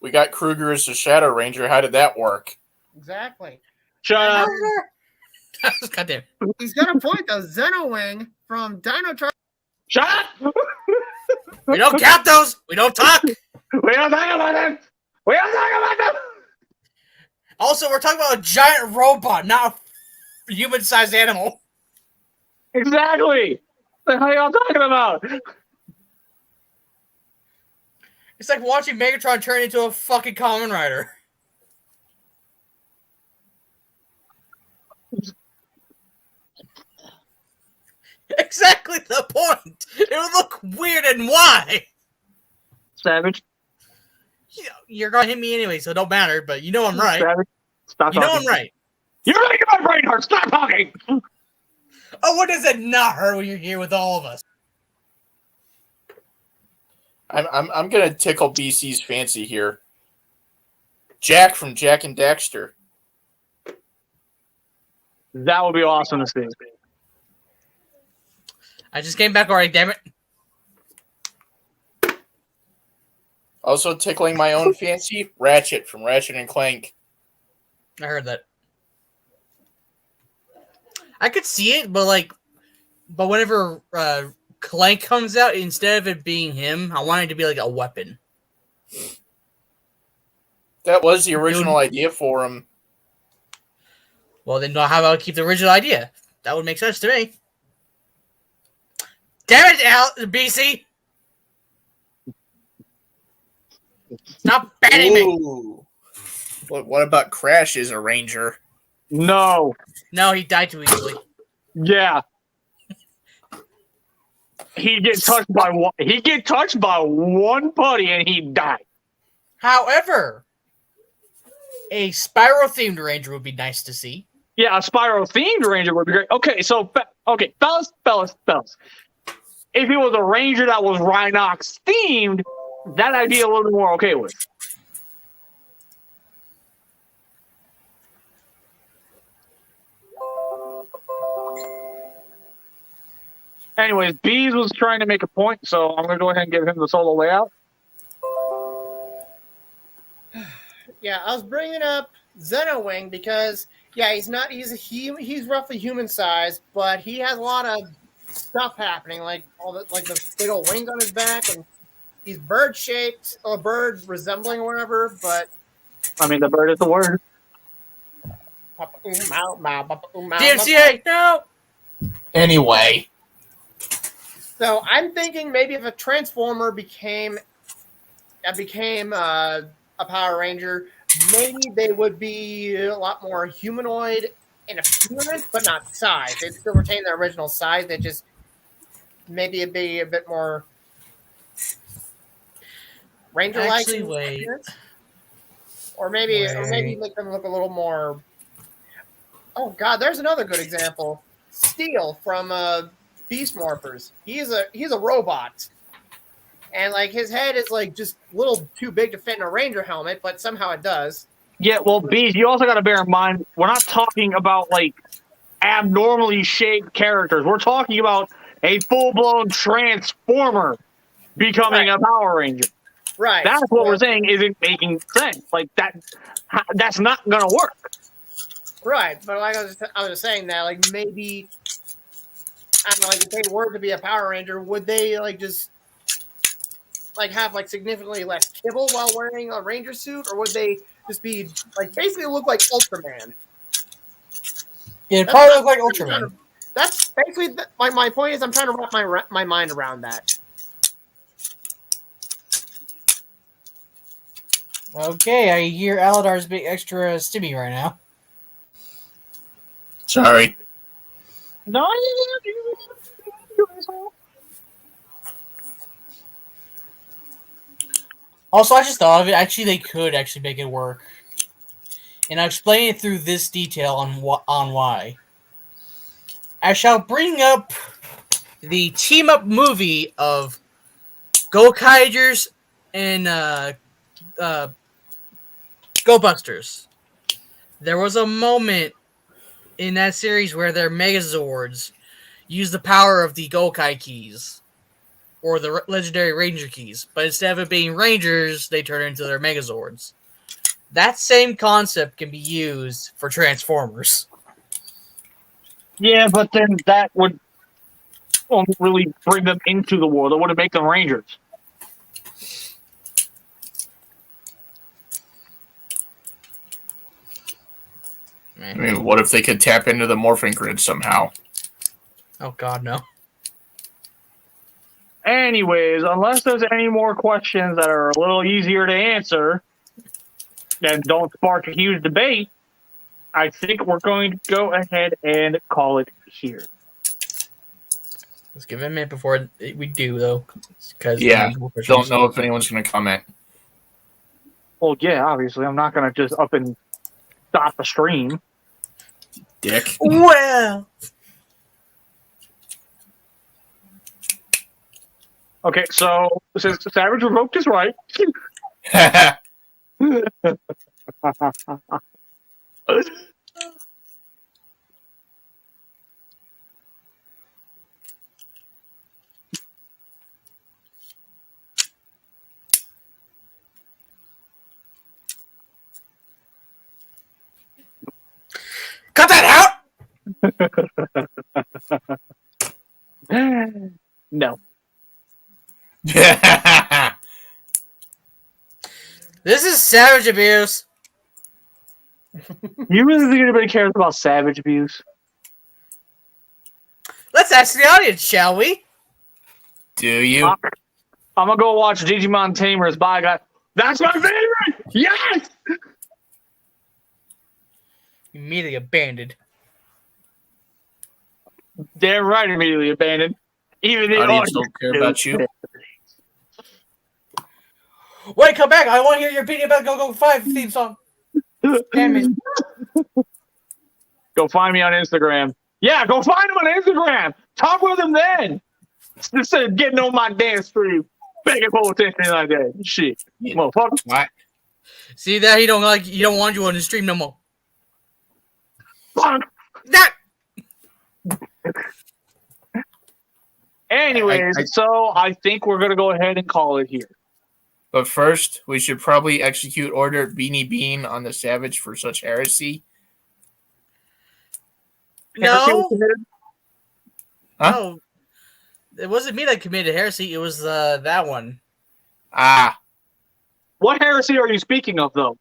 we got Kruger as a Shadow Ranger. How did that work? Exactly. Shut up. goddamn. He's got a point though. Xenowing from Dino Charge. Shut up. We don't count those. We don't talk. We don't talk about them. We don't talk about them. Also, we're talking about a giant robot, not a human-sized animal. Exactly. What the hell y'all talking about? It's like watching Megatron turn into a fucking Kamen Rider. Exactly the point. It would look weird, and why? Savage. You're gonna hit me anyway, so it don't matter. But you know I'm right. Savage. Stop You know talking. I'm right. You're making my brain hurt. Stop talking. Oh, what does it not hurt when you're here with all of us? I'm gonna tickle BC's fancy here. Jack from Jack and Daxter. That would be awesome to see. I just came back already, damn it. Also tickling my own fancy, Ratchet from Ratchet and Clank. I heard that. I could see it, but whenever Clank comes out, instead of it being him, I want it to be like a weapon. That was the original idea for him. Well, then how about keep the original idea? That would make sense to me. Damn it, BC! Stop batting me! Ooh. What about Crash as a Ranger? No. No, he died too easily. Yeah. He'd get touched by one. He'd get touched by one putty and he'd die. However, a Spyro-themed Ranger would be nice to see. Yeah, a Spyro-themed Ranger would be great. Okay, so fellas. If it was a Ranger that was Rhinox themed, that I'd be a little more okay with. Anyways, Bees was trying to make a point, so I'm going to go ahead and give him the solo layout. Yeah, I was bringing up Xenowing because he's roughly human sized, but he has a lot of stuff happening, like the big old wings on his back, and he's bird shaped, or bird resembling or whatever. But I mean, the bird is the word. DMCA, no! Anyway. So I'm thinking maybe if a Transformer became a Power Ranger, maybe they would be a lot more humanoid in appearance, but not size. They'd still retain their original size. They just maybe it'd be a bit more Ranger-like. Actually, wait. Or maybe make them look a little more. Oh God, there's another good example. Steel from Beast Morphers. He's a robot, and like his head is like just a little too big to fit in a Ranger helmet, but somehow it does. Yeah, well, Bees, you also got to bear in mind, we're not talking about like abnormally shaped characters. We're talking about a full-blown Transformer becoming a Power Ranger. Right. That's what we're saying isn't making sense. Like that's not gonna work. Right, but like I was just saying that like maybe I don't know, like if they were to be a Power Ranger, would they like just like have like significantly less kibble while wearing a Ranger suit, or would they just be like basically look like Ultraman? Yeah, it'd probably look like Ultraman. That's basically my point. Is I'm trying to wrap my mind around that. Okay, I hear Aladar's being extra stimmy right now. Sorry. No, Also, I just thought of it. Actually, they could actually make it work. And I'll explain it through this detail on why. I shall bring up the team-up movie of Go Kaijers and Go Busters. There was a moment in that series where their Megazords use the power of the Gokai keys or the legendary Ranger keys, but instead of it being Rangers, they turn into their Megazords. That same concept can be used for Transformers. yeah, but then that would really bring them into the world. It wouldn't make them Rangers. I mean, what if they could tap into the morphing grid somehow? Oh God, no. Anyways, unless there's any more questions that are a little easier to answer and don't spark a huge debate, I think we're going to go ahead and call it here. Let's give it a minute before we do, though. Because Yeah, don't know if anyone's going to comment. Well, yeah, obviously. I'm not going to just up and stop the stream. Dick. Well. Okay, so since Savage revoked his right. Cut that No. out! This is savage abuse. You really think anybody cares about Savage abuse? Let's ask the audience, shall we? Do you? I'm going to go watch Digimon Tamers. Bye, guys. That's my favorite! Yes! Immediately abandoned. Damn right, immediately abandoned. Even the Audience don't care about you. Wait, come back. I want to hear your opinion about Go Go 5 theme song. Damn it. Go find me on Instagram. Yeah, go find him on Instagram. Talk with him then. Instead of getting on my dance stream, begging for attention like that. Shit. Motherfucker. What? See that? He don't want you on the stream no more. Fuck. That. Anyways, so I think we're going to go ahead and call it here. But first, we should probably execute Order Beanie Bean on the Savage for such heresy. No. Huh? No. It wasn't me that committed heresy. It was that one. Ah. What heresy are you speaking of, though?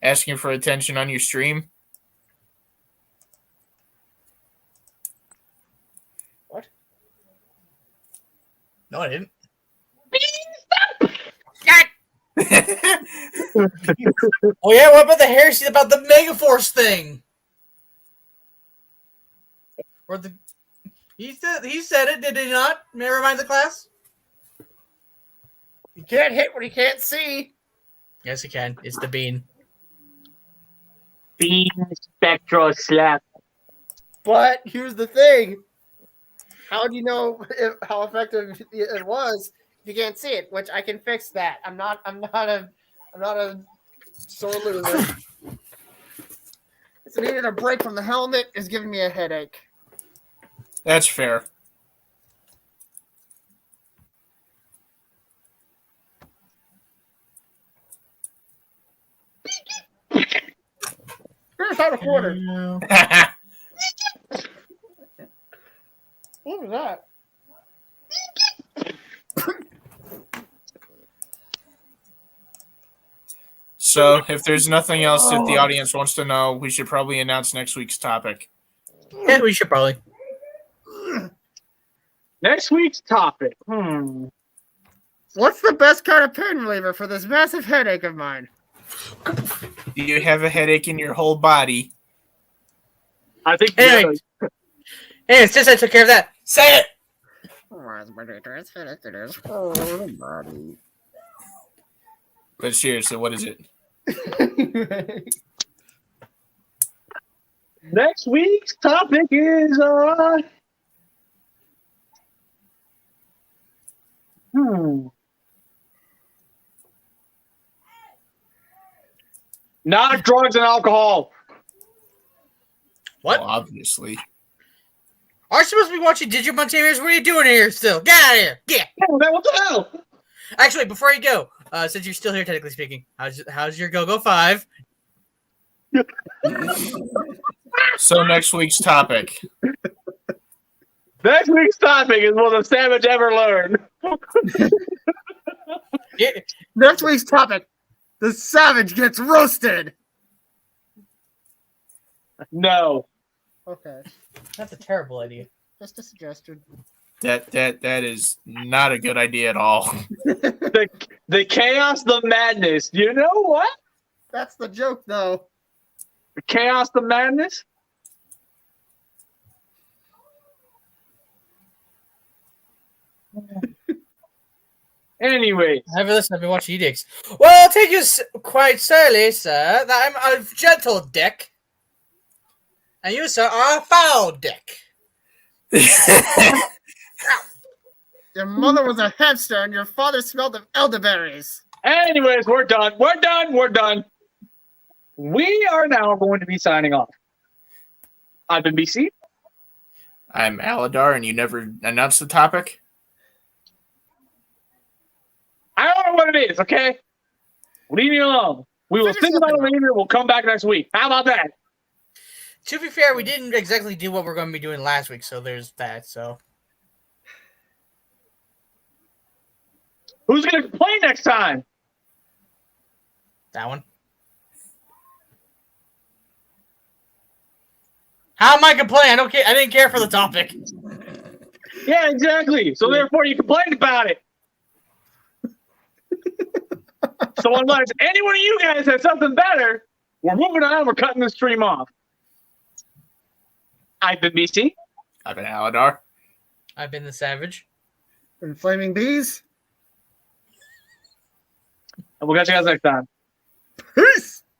Asking for attention on your stream. What? No, I didn't. Oh yeah, what about the heresy about the Megaforce thing? Or the he said it, did he not? May I remind the class? You can't hit what you can't see. Yes, he can. It's the bean. Beam Spectral Slap. But here's the thing: how do you know how effective it was if you can't see it? Which I can fix that. I'm not a sore loser. So needing a break from the helmet is giving me a headache. That's fair. Here's how to quarter. What was that? So, if there's nothing else that the audience wants to know, we should probably announce next week's topic. Yeah, we should probably. Next week's topic. What's the best kind of pain reliever for this massive headache of mine? Do you have a headache in your whole body? I think. Anyway, since I took care of that, say it. But seriously, what is it? Next week's topic is not drugs and alcohol. What? Well, obviously. Are you supposed to be watching Digimon Tamers? What are you doing here still? Get out of here! Get! Oh, man, what the hell? Actually, before you go, since you're still here, technically speaking, how's your Go-Go 5? So next week's topic. Next week's topic is will the savage ever learn? Next week's topic: the savage gets roasted. No. Okay, That's a terrible idea. just a suggestion. That is not a good idea at all. The chaos, the madness. You know what? That's the joke, though. The chaos, the madness. Anyway, Have you listened? I've been watching Edicts. Well, I'll take you quite slowly, sir, that I'm a gentle dick. And you, sir, are a foul dick. Your mother was a hamster, and your father smelled of elderberries. anyways, we're done. We're done. We are now going to be signing off. I've been BC. I'm Aladar, and you never announced the topic? I don't know what it is, okay? Leave me alone. We will Finish think about it something. later. We'll come back next week. How about that? To be fair, we didn't exactly do what we're going to be doing last week, so there's that, so. Who's going to play next time? That one. How am I complaining? I don't care. I didn't care for the topic. Yeah, exactly. So therefore, you complained about it. So unless any one of you guys has something better, we're moving on. We're cutting the stream off. I've been BC. I've been Aladar. I've been the savage. And flaming bees. And we'll catch you guys next time. Peace!